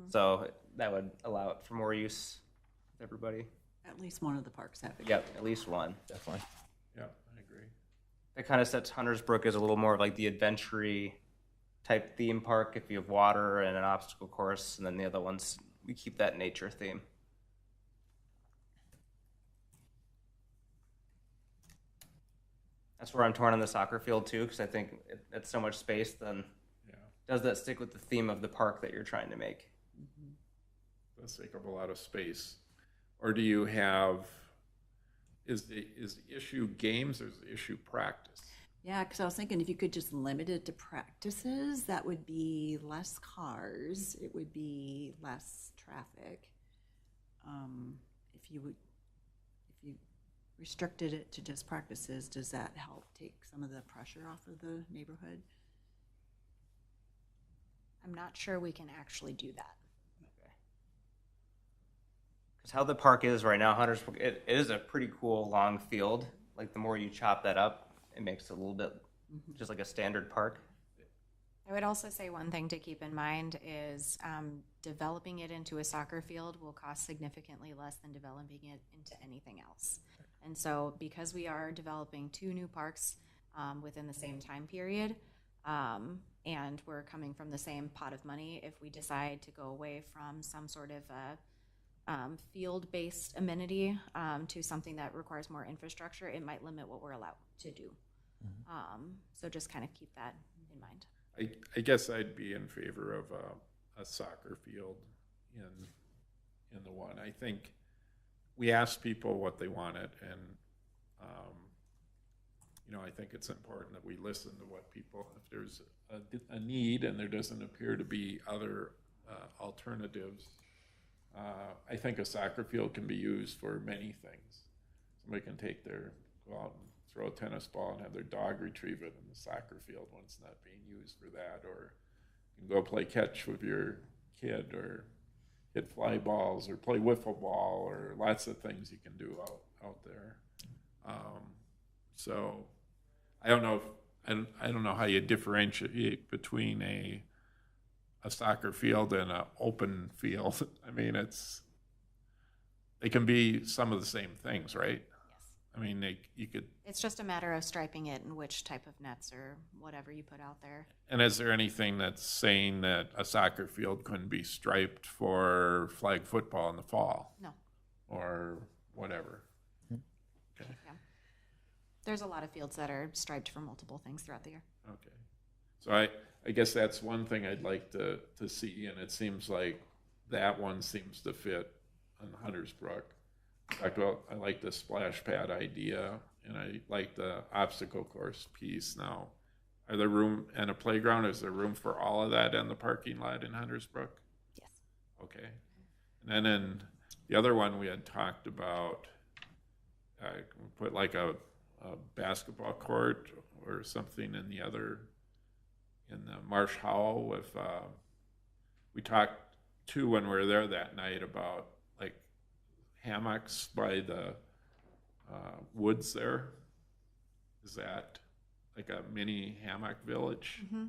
So that would allow it for more use with everybody. At least one of the parks have it. Yep, at least one. Definitely. Yeah, I agree. It kind of sets Huntersbrook as a little more of like the adventure-y type theme park if you have water and an obstacle course, and then the other ones, we keep that nature theme. That's where I'm torn on the soccer field too, because I think it's so much space, then Yeah, does that stick with the theme of the park that you're trying to make? does take up a lot of space. Or do you have, is the issue games or is the issue practice? Yeah, because I was thinking if you could just limit it to practices, that would be less cars, it would be less traffic. If you restricted it to just practices, does that help take some of the pressure off of the neighborhood? I'm not sure we can actually do that. Because how the park is right now, Huntersbrook, it is a pretty cool long field. Like the more you chop that up, it makes it a little bit just like a standard park. I would also say one thing to keep in mind is developing it into a soccer field will cost significantly less than developing it into anything else. And so because we are developing 2 new parks within the same time period, and we're coming from the same pot of money, if we decide to go away from some sort of field-based amenity to something that requires more infrastructure, it might limit what we're allowed to do. So just kind of keep that in mind. I guess I'd be in favor of a soccer field in the one. I think we asked people what they wanted, and I think it's important that we listen to what people, if there's a need and there doesn't appear to be other alternatives, I think a soccer field can be used for many things. Somebody can go out and throw a tennis ball and have their dog retrieve it in the soccer field when it's not being used for that, or you can go play catch with your kid, or hit fly balls, or play wiffle ball, or lots of things you can do out there. So I don't know how you differentiate between a soccer field and an open field. I mean, they can be some of the same things, right? Yes. I mean, you could. It's just a matter of striping it and which type of nets or whatever you put out there. And is there anything that's saying that a soccer field couldn't be striped for flag football in the fall? No. Or whatever? Okay. Yeah. There's a lot of fields that are striped for multiple things throughout the year. Okay. So I guess that's one thing I'd like to see, and it seems like that one seems to fit on Huntersbrook. In fact, I like the splash pad idea, and I like the obstacle course piece. Now, are there room and a playground? Is there room for all of that in the parking lot in Huntersbrook? Yes. Okay. And then in the other one we had talked about, put like a basketball court or something in the Marsh Hollow with, we talked too when we were there that night about like hammocks by the woods there. Is that like a mini hammock village? Mm-hmm.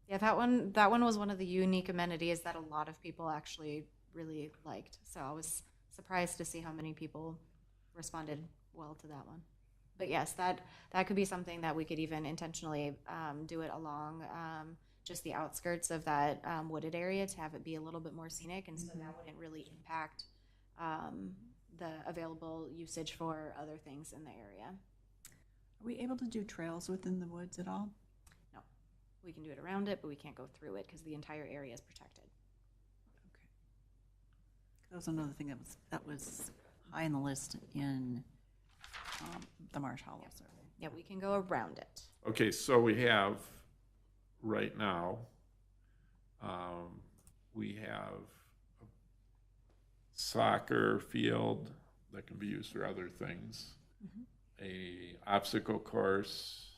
Yeah, that one was one of the unique amenities that a lot of people actually really liked. So I was surprised to see how many people responded well to that one. But yes, that could be something that we could even intentionally do it along just the outskirts of that wooded area to have it be a little bit more scenic, and so that wouldn't really impact the available usage for other things in the area. Are we able to do trails within the woods at all? No, we can do it around it, but we can't go through it because the entire area is protected. Okay. That was another thing that was high on the list in the Marsh Hollow survey. Yeah, we can go around it. Okay, so we have right now. We have a soccer field that can be used for other things, a obstacle course,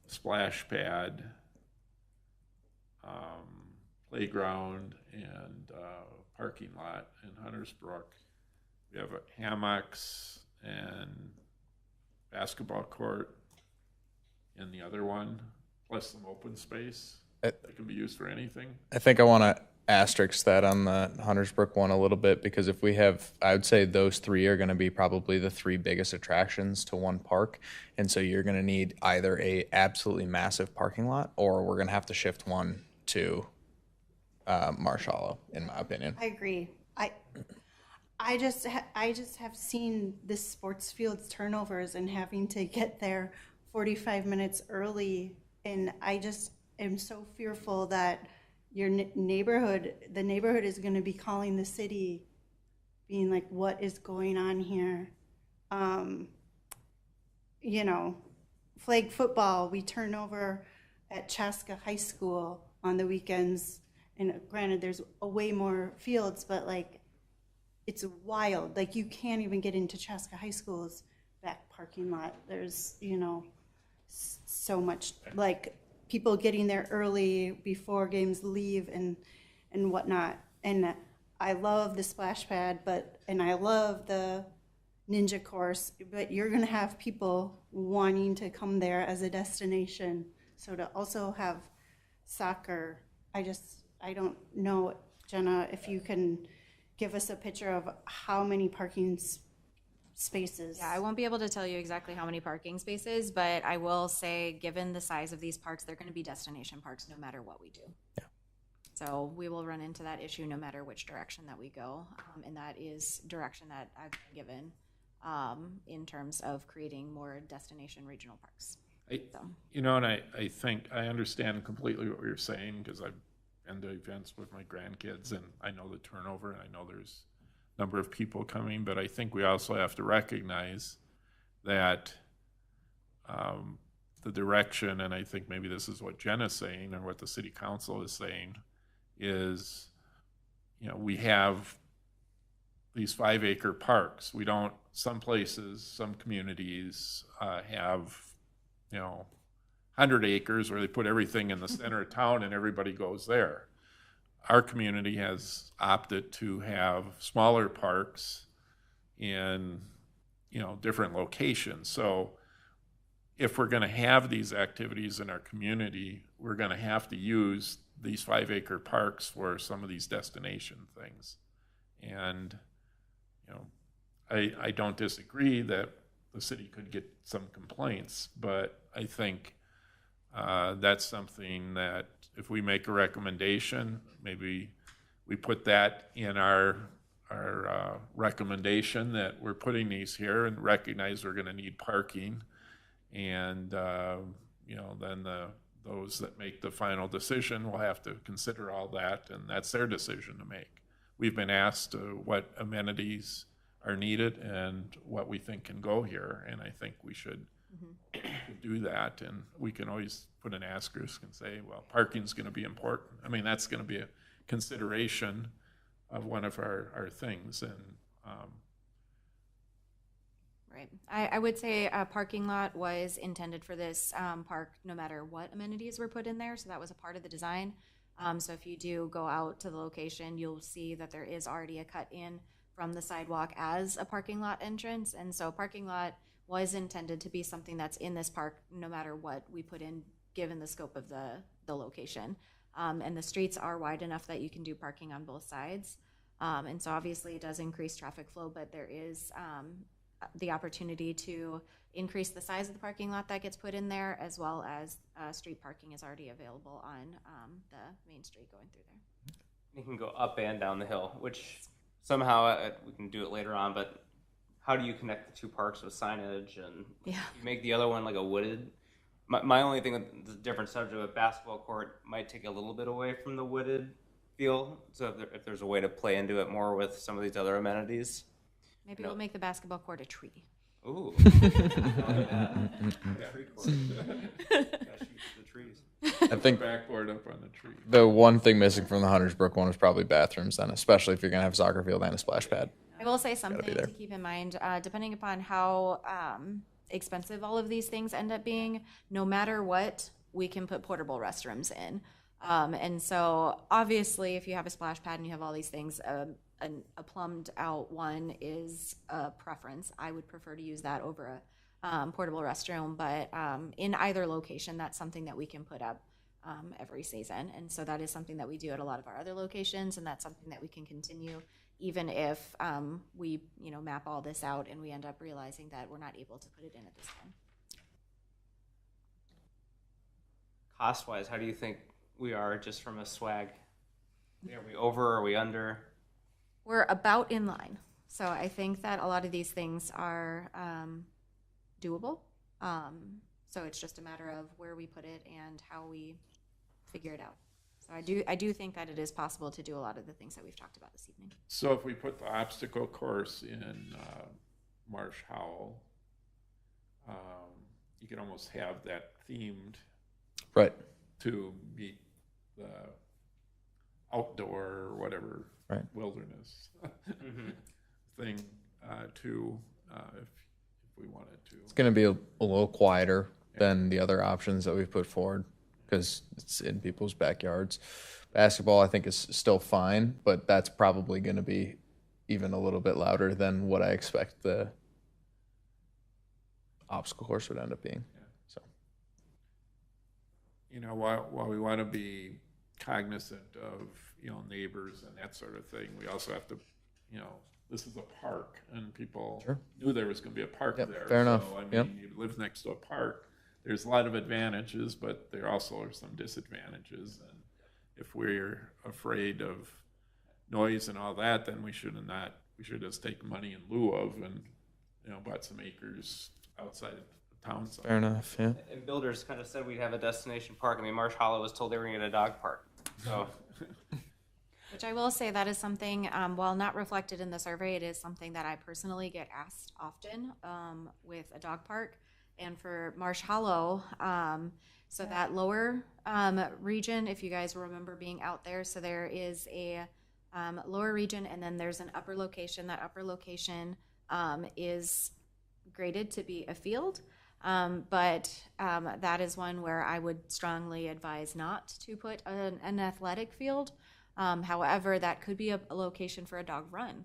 splash pad, playground, and parking lot in Huntersbrook. We have hammocks and basketball court in the other one, plus some open space that can be used for anything. I think I want to asterisk that on the Huntersbrook one a little bit, because if we have, I would say those three are going to be probably the three biggest attractions to one park. And so you're going to need either a absolutely massive parking lot, or we're going to have to shift one to Marsh Hollow, in my opinion. I agree. I just have seen this sports field's turnovers and having to get there 45 minutes early, and I just am so fearful that your neighborhood, the neighborhood is going to be calling the city, being like, what is going on here? You know, flag football, we turn over at Chaska High School on the weekends, and granted there's way more fields, but like, it's wild. Like, you can't even get into Chaska High School's back parking lot. There's, you know, so much, like, people getting there early before games leave and whatnot. And I love the splash pad, and I love the ninja course, but you're gonna have people wanting to come there as a destination. So to also have soccer, I don't know, Jenna, if you can give us a picture of how many parking spaces. Yeah, I won't be able to tell you exactly how many parking spaces, but I will say, given the size of these parks, they're going to be destination parks no matter what we do. Yeah. So we will run into that issue no matter which direction that we go, and that is direction that I've been given in terms of creating more destination regional parks. You know, and I think I understand completely what you're saying, because I've been to events with my grandkids, and I know the turnover, and I know there's number of people coming, but I think we also have to recognize that the direction, and I think maybe this is what Jen is saying, or what the city council is saying, is, you know, we have these 5-acre parks. We don't, some places, some communities have, you know, 100 acres where they put everything in the center of town and everybody goes there. Our community has opted to have smaller parks in, you know, different locations. So if we're going to have these activities in our community, we're going to have to use these 5-acre parks for some of these destination things. And, you know, I don't disagree that the city could get some complaints, but I think that's something that if we make a recommendation, maybe we put that in our recommendation that we're putting these here, and recognize we're going to need parking, and you know, then those that make the final decision will have to consider all that, and that's their decision to make. We've been asked what amenities are needed and what we think can go here, and I think we should do that. And we can always put an asterisk and say, well, parking's going to be important. I mean, that's going to be a consideration of one of our things. And Right. I would say a parking lot was intended for this park no matter what amenities were put in there, so that was a part of the design. So if you do go out to the location, you'll see that there is already a cut in from the sidewalk as a parking lot entrance, and so parking lot was intended to be something that's in this park no matter what we put in, given the scope of the location. And the streets are wide enough that you can do parking on both sides. And so obviously it does increase traffic flow, but there is the opportunity to increase the size of the parking lot that gets put in there, as well as street parking is already available on the main street going through there. You can go up and down the hill, which somehow we can do it later on, but how do you connect the two parks with signage, and you make the other one like a wooded? My only thing with the different subject of a basketball court might take a little bit away from the wooded feel. So if there's a way to play into it more with some of these other amenities. Maybe we'll make the basketball court a tree. Ooh. I like that. Tree court. Gotta shoot the trees. I think Backboard up on the tree. the one thing missing from the Huntersbrook one is probably bathrooms then, especially if you're gonna have a soccer field and a splash pad. I will say something there. to keep in mind, depending upon how expensive all of these things end up being, no matter what, we can put portable restrooms in. And so obviously if you have a splash pad and you have all these things, a plumbed out one is a preference. I would prefer to use that over a portable restroom, but in either location, that's something that we can put up every season. And so that is something that we do at a lot of our other locations, and that's something that we can continue even if we map all this out and we end up realizing that we're not able to put it in at this time. Cost-wise, how do you think we are just from a swag? Are we over? Are we under? We're about in line. So I think that a lot of these things are doable. So it's just a matter of where we put it and how we figure it out. So I do think that it is possible to do a lot of the things that we've talked about this evening. So if we put the obstacle course in Marsh Howell, you can almost have that themed Right. to meet the outdoor or whatever Right. wilderness thing too, if we wanted to. It's gonna be a little quieter than the other options that we've put forward because it's in people's backyards. Basketball, I think, is still fine, but that's probably gonna be even a little bit louder than what I expect the obstacle course would end up being. So, While we want to be cognizant of, neighbors and that sort of thing, we also have to, this is a park and people Sure. knew there was going to be a park Yep, there. fair enough. So, Yep. you live next to a park, there's a lot of advantages, but there also are some disadvantages. And if we're afraid of noise and all that, then we should have just taken money in lieu of and, bought some acres outside of town. fair enough, yeah. And builders kind of said we'd have a destination park. I mean, Marsh Hollow was told they were going to get a dog park. So Which I will say that is something, while not reflected in the survey, it is something that I personally get asked often with a dog park. And for Marsh Hollow, so that lower region, if you guys remember being out there, so there is a lower region and then there's an upper location. That upper location is graded to be a field. But that is one where I would strongly advise not to put an athletic field. However, that could be a location for a dog run.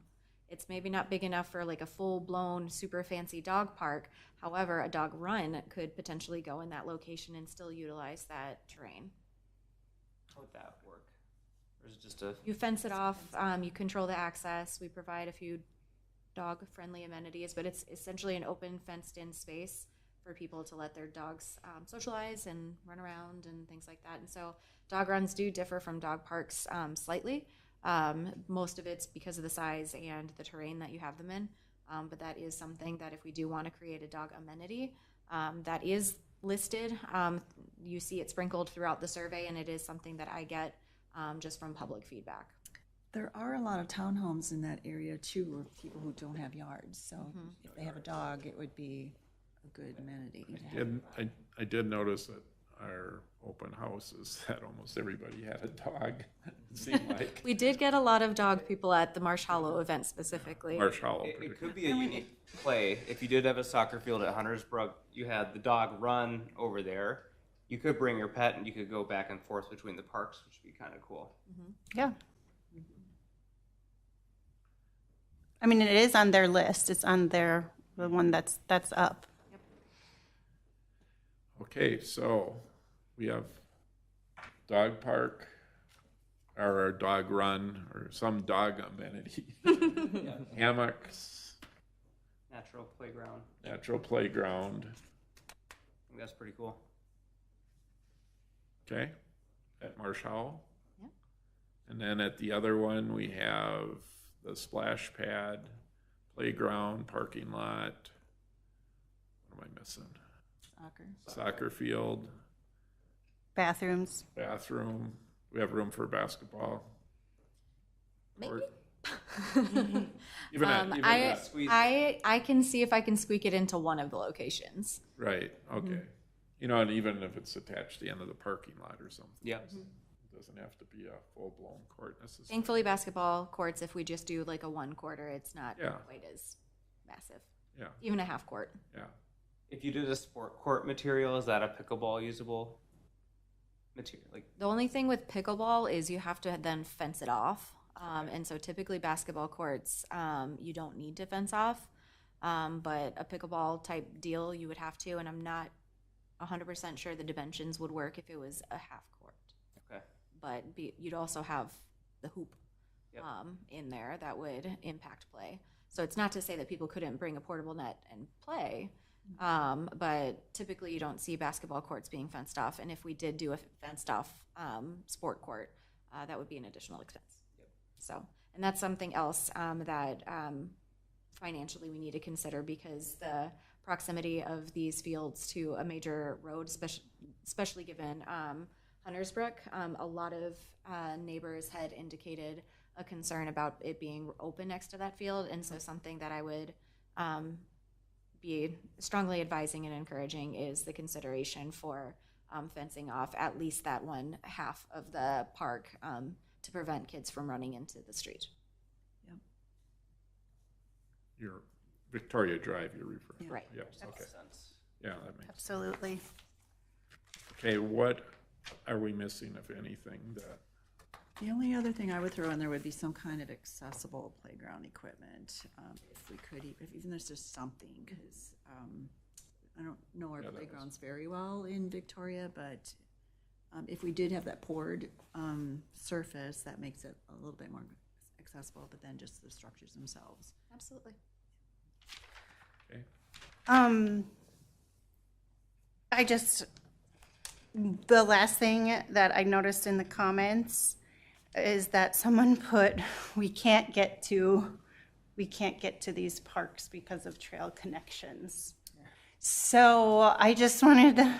It's maybe not big enough for like a full-blown, super fancy dog park. However, a dog run could potentially go in that location and still utilize that terrain. how would that work? Or is it just a You fence it off, you control the access, we provide a few dog-friendly amenities, but it's essentially an open, fenced-in space for people to let their dogs socialize and run around and things like that. And so dog runs do differ from dog parks slightly. Most of it's because of the size and the terrain that you have them in. But that is something that if we do want to create a dog amenity, that is listed. You see it sprinkled throughout the survey, and it is something that I get just from public feedback. There are a lot of townhomes in that area too, of people who don't have yards. So if they have a dog, it would be a good amenity to have. I did notice that our open houses that almost everybody had a dog, it seemed like. We did get a lot of dog people at the Marsh Hollow event specifically. Marsh Hollow. It could be a unique play. If you did have a soccer field at Huntersbrook, you had the dog run over there. You could bring your pet and you could go back and forth between the parks, which would be kind of cool. Yeah. I mean, it is on their list. It's on the one that's up. Okay, so we have dog park or a dog run or some dog amenity. Hammocks, Natural playground. natural playground. I think that's pretty cool. Okay, at Marsh Howell. Yep. And then at the other one, we have the splash pad, playground, parking lot. What am I missing? Soccer field, Bathrooms. bathroom. We have room for basketball. Maybe. Even at I can see if I can squeak it into one of the locations. right, okay. You know, and even if it's attached to the end of the parking lot or something. Yep. It doesn't have to be a full-blown court necessarily. Thankfully, basketball courts, if we just do like a 1 quarter, it's not Yeah. quite as massive. Yeah, Even a half court. yeah. If you did a sport court material, is that a pickleball usable material? Like, The only thing with pickleball is you have to then fence it off. And so typically basketball courts, you don't need to fence off. But a pickleball type deal, you would have to, and I'm not 100% sure the dimensions would work if it was a half court. okay. But you'd also have the hoop Yep. in there that would impact play. So it's not to say that people couldn't bring a portable net and play, but typically you don't see basketball courts being fenced off. And if we did do a fenced off sport court, that would be an additional expense. Yep. So, and that's something else that financially we need to consider, because the proximity of these fields to a major road, especially given Hunter's Brook, a lot of neighbors had indicated a concern about it being open next to that field. And so something that I would be strongly advising and encouraging is the consideration for fencing off at least that 1/2 of the park to prevent kids from running into the street. Your Victoria Drive, you're referring to. Right. Yep, okay. Makes sense. Yeah, that makes, Absolutely. okay, what are we missing, if anything, that, The only other thing I would throw in there would be some kind of accessible playground equipment, if we could, if even there's just something, because I don't know our Yeah, that was- playgrounds very well in Victoria, but if we did have that poured surface, that makes it a little bit more accessible, but then just the structures themselves. Absolutely. okay? The last thing that I noticed in the comments is that someone put, we can't get to these parks because of trail connections. So I just wanted to,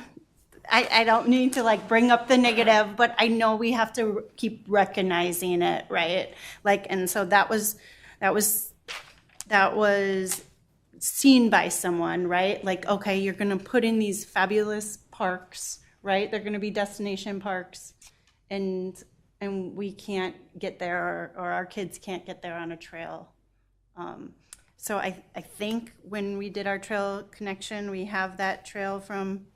I don't need to like bring up the negative, but I know we have to keep recognizing it, right? Like, and so that was seen by someone, right? Like, okay, you're gonna put in these fabulous parks, right? They're gonna be destination parks, and we can't get there, or our kids can't get there on a trail. So I think when we did our trail connection, we have that trail from,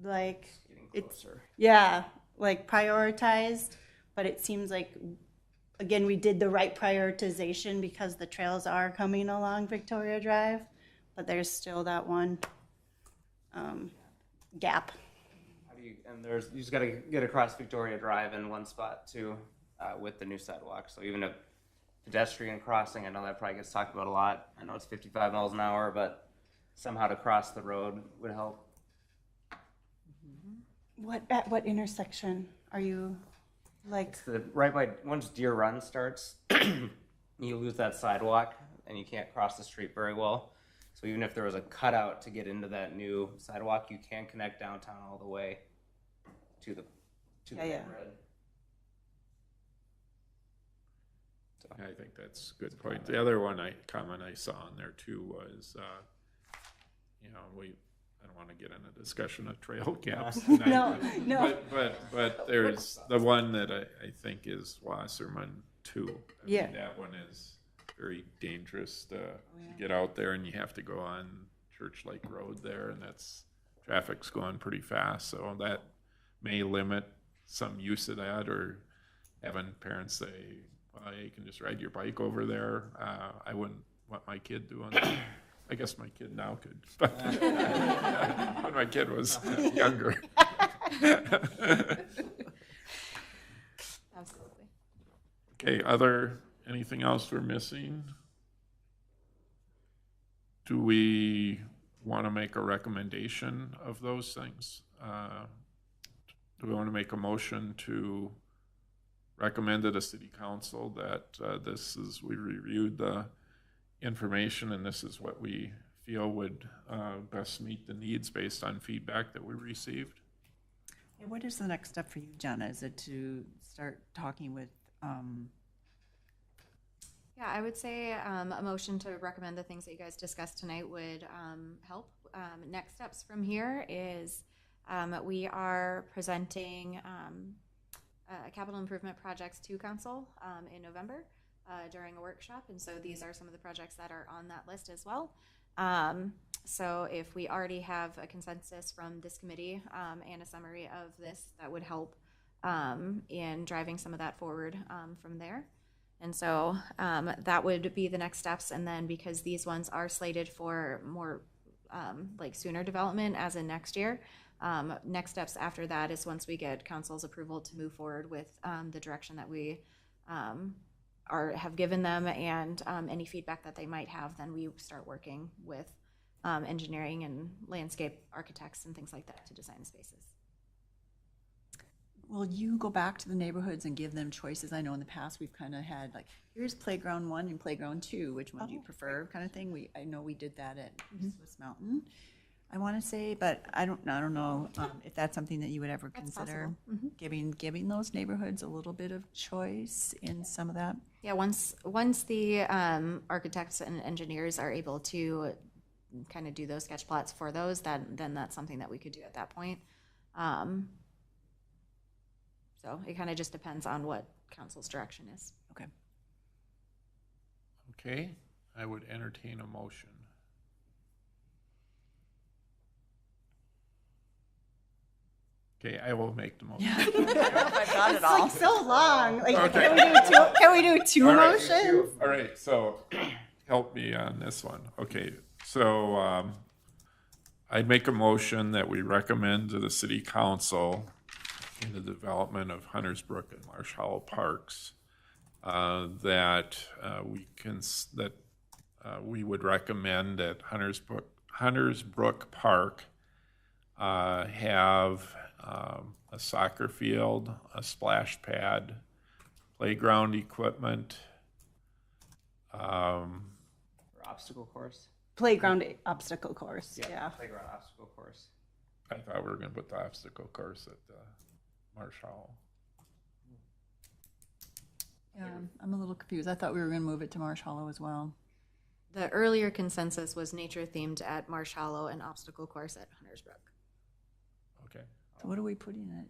like, Getting it's, closer. yeah, like prioritized, but it seems like, again, we did the right prioritization because the trails are coming along Victoria Drive, but there's still that one gap. How do you, and you just got to get across Victoria Drive in one spot too, with the new sidewalk. So even a pedestrian crossing, I know that probably gets talked about a lot. I know it's 55 miles an hour, but somehow to cross the road would help. At what intersection are you, like? It's the right by once Deer Run starts, you lose that sidewalk and you can't cross the street very well. So even if there was a cutout to get into that new sidewalk, you can connect downtown all the way to the Yeah. neighborhood. Yeah, I think that's a good point. The other comment I saw on there too was, you know, I don't want to get into a discussion of trail gaps tonight. No. But there's the one that I think is Wasserman too. I Yeah. mean, that one is very dangerous to get out there, and you have to go on Church Lake Road there, and traffic's going pretty fast, so that may limit some use of that, or having parents say, well, you can just ride your bike over there. I wouldn't want my kid doing that. I guess my kid now could, but when my kid was younger. Absolutely. Okay, anything else we're missing? Do we want to make a recommendation of those things? Do we want to make a motion to recommend to the city council that we reviewed the information and this is what we feel would best meet the needs based on feedback that we received? And what is the next step for you, Jenna? Is it to start talking with, Yeah, I would say a motion to recommend the things that you guys discussed tonight would help next steps from here is we are presenting capital improvement projects to council in November during a workshop. And so these are some of the projects that are on that list as well. So if we already have a consensus from this committee and a summary of this, that would help in driving some of that forward from there. And so that would be the next steps. And then because these ones are slated for more like sooner development as in next year, next steps after that is once we get council's approval to move forward with the direction that we have given them and any feedback that they might have, then we start working with engineering and landscape architects and things like that to design the spaces. Will you go back to the neighborhoods and give them choices? I know in the past we've kind of had like, here's playground 1 and playground 2. Which one do you prefer? Kind of thing. I know we did that at Swiss Mountain, I want to say, but I don't know if that's something that you would ever consider giving those neighborhoods a little bit of choice in some of that. Yeah, once the architects and engineers are able to kind of do those sketch plots for those, then that's something that we could do at that point. So it kind of just depends on what council's direction is. Okay. Okay, I would entertain a motion. Okay, I will make the motion. I got it It's all. like so long. Like, Okay. can we do two All right, motions? All right, so help me on this one. Okay, so I'd make a motion that we recommend to the city council in the development of Hunters Brook and Marsh Hollow Parks that we would recommend that Hunters Brook Park have a soccer field, a splash pad, playground equipment, Or obstacle course. Playground obstacle course, yeah. Playground obstacle course. I thought we were gonna put the obstacle course at Marsh Hollow. Yeah, I'm a little confused. I thought we were going to move it to Marsh Hollow as well. The earlier consensus was nature themed at Marsh Hollow and obstacle course at Hunters Brook. Okay, So what are we putting it?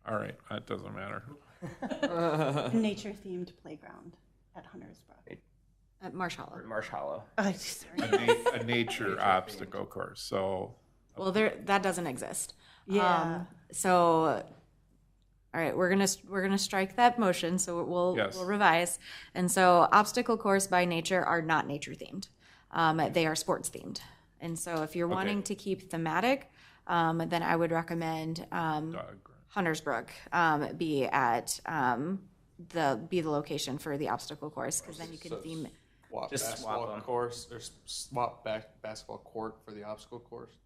all right, that doesn't matter. Nature-themed playground at Hunters Brook. At Marsh Hollow. Or Marsh Hollow. A nature obstacle course, so, Well, that doesn't exist. Yeah. So, all right, we're gonna strike that motion. So we'll revise. And so, obstacle course by nature are not nature themed. They are sports themed. And so, if you're wanting to keep thematic, then I would recommend Hunters Brook be at the location for the obstacle course, because then you can theme. Just basketball course or swap basketball court for the obstacle course,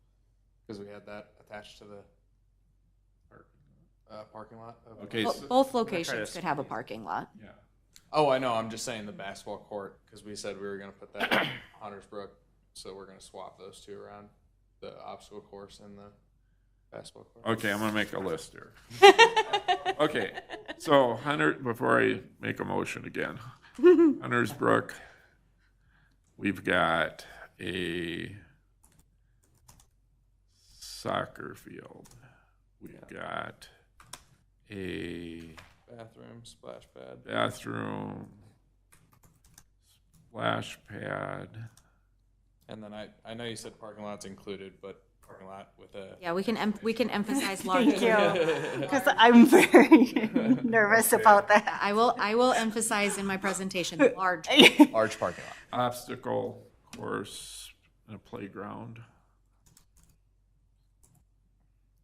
because we had that attached to the parking lot. okay. Both locations could have a parking lot. Yeah. Oh, I know. I'm just saying the basketball court, because we said we were going to put that in Hunters Brook, so we're going to swap those two around, the obstacle course and the basketball court. Okay, I'm gonna make a list here. Okay, so before I make a motion again, Hunters Brook, we've got a soccer field. We've got a Bathroom, splash pad. bathroom, splash pad. And then I know you said parking lot's included, but parking lot with a. Yeah, we can emphasize large. Thank you, because I'm very nervous about that. I will emphasize in my presentation large. Large parking lot. Obstacle course and a playground.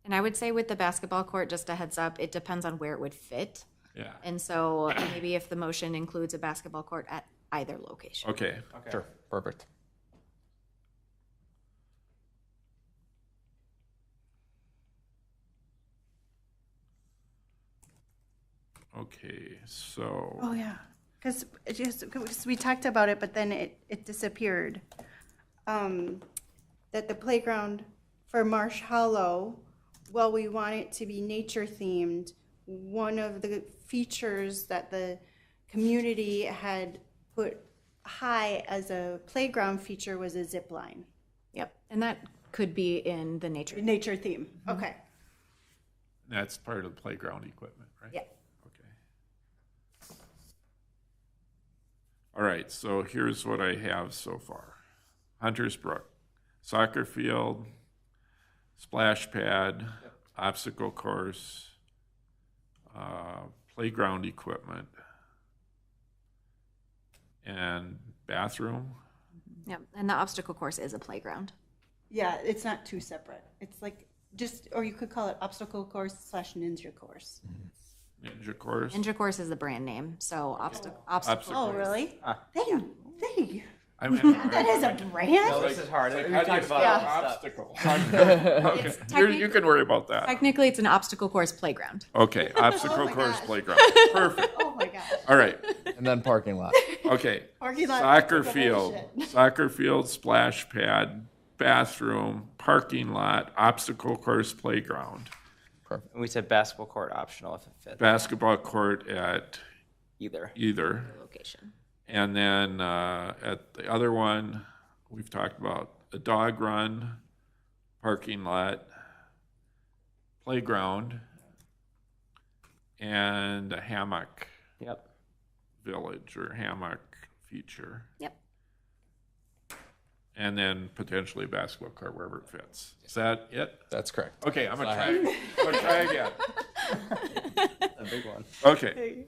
And I would say with the basketball court, just a heads up, it depends on where it would fit. Yeah. And so maybe if the motion includes a basketball court at either location. Okay. Sure, perfect. Okay, so. Oh, yeah, because we talked about it, but then it disappeared. That the playground for Marsh Hollow, well, we want it to be nature themed. One of the features that the community had put high as a playground feature was a zip line. Yep, and that could be in the nature. Nature theme, okay. That's part of the playground equipment, right? Yeah. Okay. All right, so here's what I have so far. Hunters Brook, soccer field, splash pad, obstacle course, playground equipment, and bathroom. Yep, and the obstacle course is a playground. Yeah, it's not two separate. It's like just, or you could call it obstacle course / ninja course. Ninja course. Ninja course is the brand name, so obstacle. Obstacle. Oh, really? They I mean, that is a brand? No, this is hard. We how do you talked spell about obstacle? It's You can worry about that. Technically, it's an obstacle course playground. Okay, obstacle my course gosh. playground. Perfect. Oh my gosh. All right. And then parking lot. Okay. Parking lot, Soccer the whole field, shit. soccer field, splash pad, bathroom, parking lot, obstacle course playground, We said basketball court optional if it fits. basketball court at Either. either. Location. And then at the other one, we've talked about a dog run, parking lot, playground, and a hammock Yep. village or hammock feature. Yep. And then potentially a basketball court wherever it fits. Is that it? That's correct. Okay, I'm gonna try again. A big one. Okay.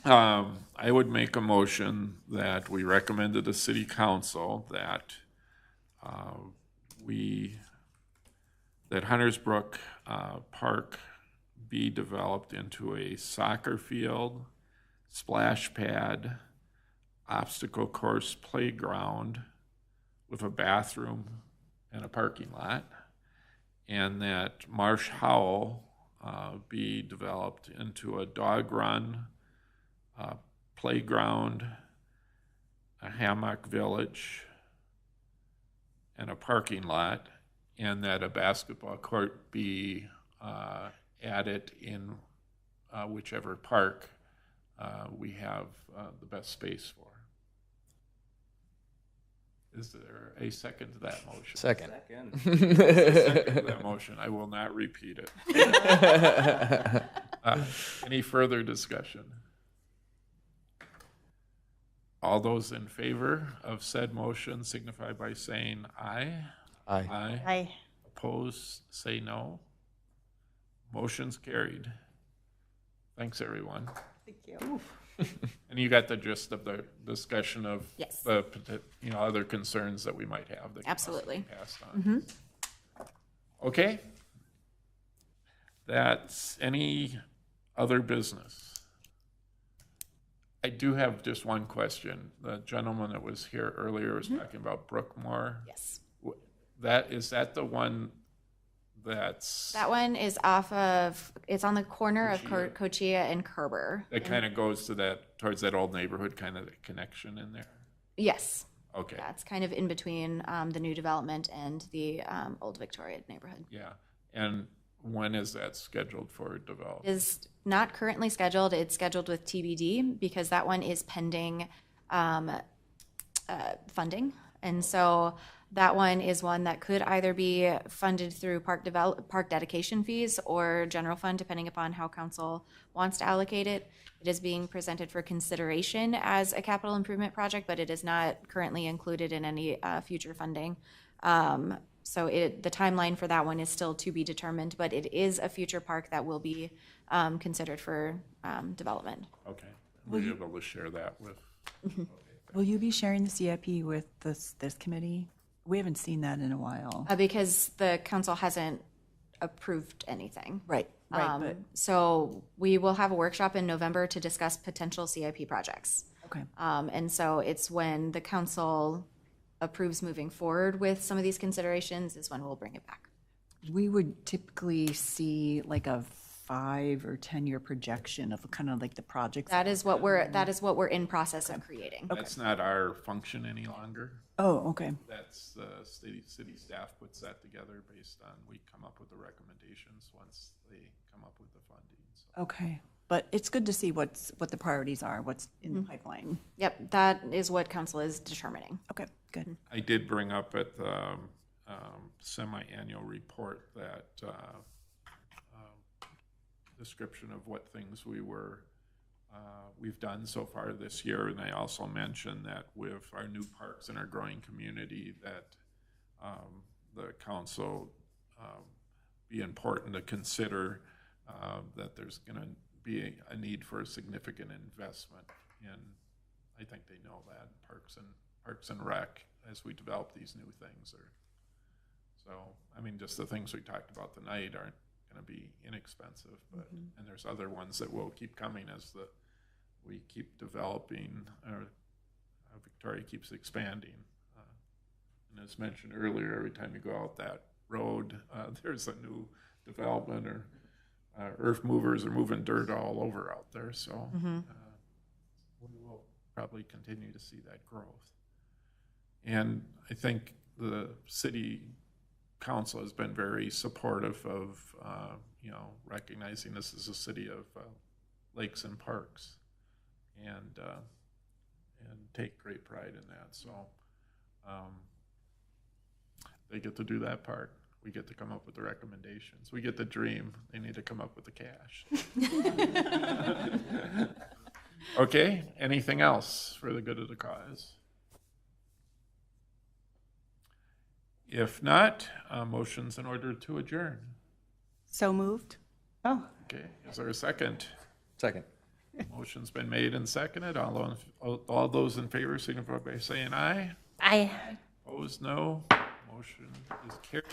I would make a motion that we recommend to the city council that that Hunters Brook Park be developed into a soccer field, splash pad, obstacle course playground with a bathroom and a parking lot, and that Marsh Howell be developed into a dog run, playground, a hammock village, and a parking lot, and that a basketball court be added in whichever park we have the best space for. Is there a second to that motion? Second. Second to that motion. I will not repeat it. Any further discussion? All those in favor of said motion signify by saying aye. Aye. Aye. Opposed, say no. Motion's carried. Thanks, everyone. Thank you. And you got the gist of the discussion of Yes. the other concerns that we might have that can also be Absolutely. passed on. Okay. That's any other business. I do have just one question. The gentleman that was here earlier was talking about Brookmore. Yes. Is that the one that's That one is it's on the corner of Cochia and Kerber. that kind of goes to towards that old neighborhood, kind of the connection in there? Yes. Okay. Yeah, it's kind of in between the new development and the old Victoria neighborhood. Yeah. And when is that scheduled for development? It is not currently scheduled. It's scheduled with TBD because that one is pending funding. And so that one is one that could either be funded through park dedication fees or general fund, depending upon how council wants to allocate it. It is being presented for consideration as a capital improvement project, but it is not currently included in any future funding. So the timeline for that one is still to be determined, but it is a future park that will be considered for development. Okay. We'll be able to share that with. Will you be sharing the CIP with this committee? We haven't seen that in a while. Because the council hasn't approved anything. Right, but, So we will have a workshop in November to discuss potential CIP projects. okay. And so it's when the council approves moving forward with some of these considerations is when we'll bring it back. We would typically see like a 5 or 10-year projection of kind of like the projects. That is what we're in process of creating. That's not our function any longer. Oh, okay. That's the city staff puts that together based on, we come up with the recommendations once they come up with the funding. So, Okay. But it's good to see what the priorities are, what's in the pipeline. Yep, that is what council is determining. Okay, good. I did bring up at the semi-annual report that description of what things we've done so far this year, and I also mentioned that with our new parks in our growing community, that the council be important to consider that there's going to be a need for a significant investment in. I think they know that Parks and Rec as we develop these new things. So I mean, just the things we talked about tonight aren't going to be inexpensive, but and there's other ones that will keep coming as we keep developing. Victoria keeps expanding, and as mentioned earlier, every time you go out that road, there's a new development, or earth movers are moving dirt all over out there. So we will probably continue to see that growth. And I think the city council has been very supportive of, recognizing this is a city of lakes and parks, and take great pride in that. So they get to do that part. We get to come up with the recommendations. We get the dream. They need to come up with the cash. Okay, anything else for the good of the cause? If not, motions in order to adjourn. So moved. Oh, Okay, is there a second? Second. Motion's been made and seconded. All those in favor signify by saying aye. I Opposed, no. Motion is carried.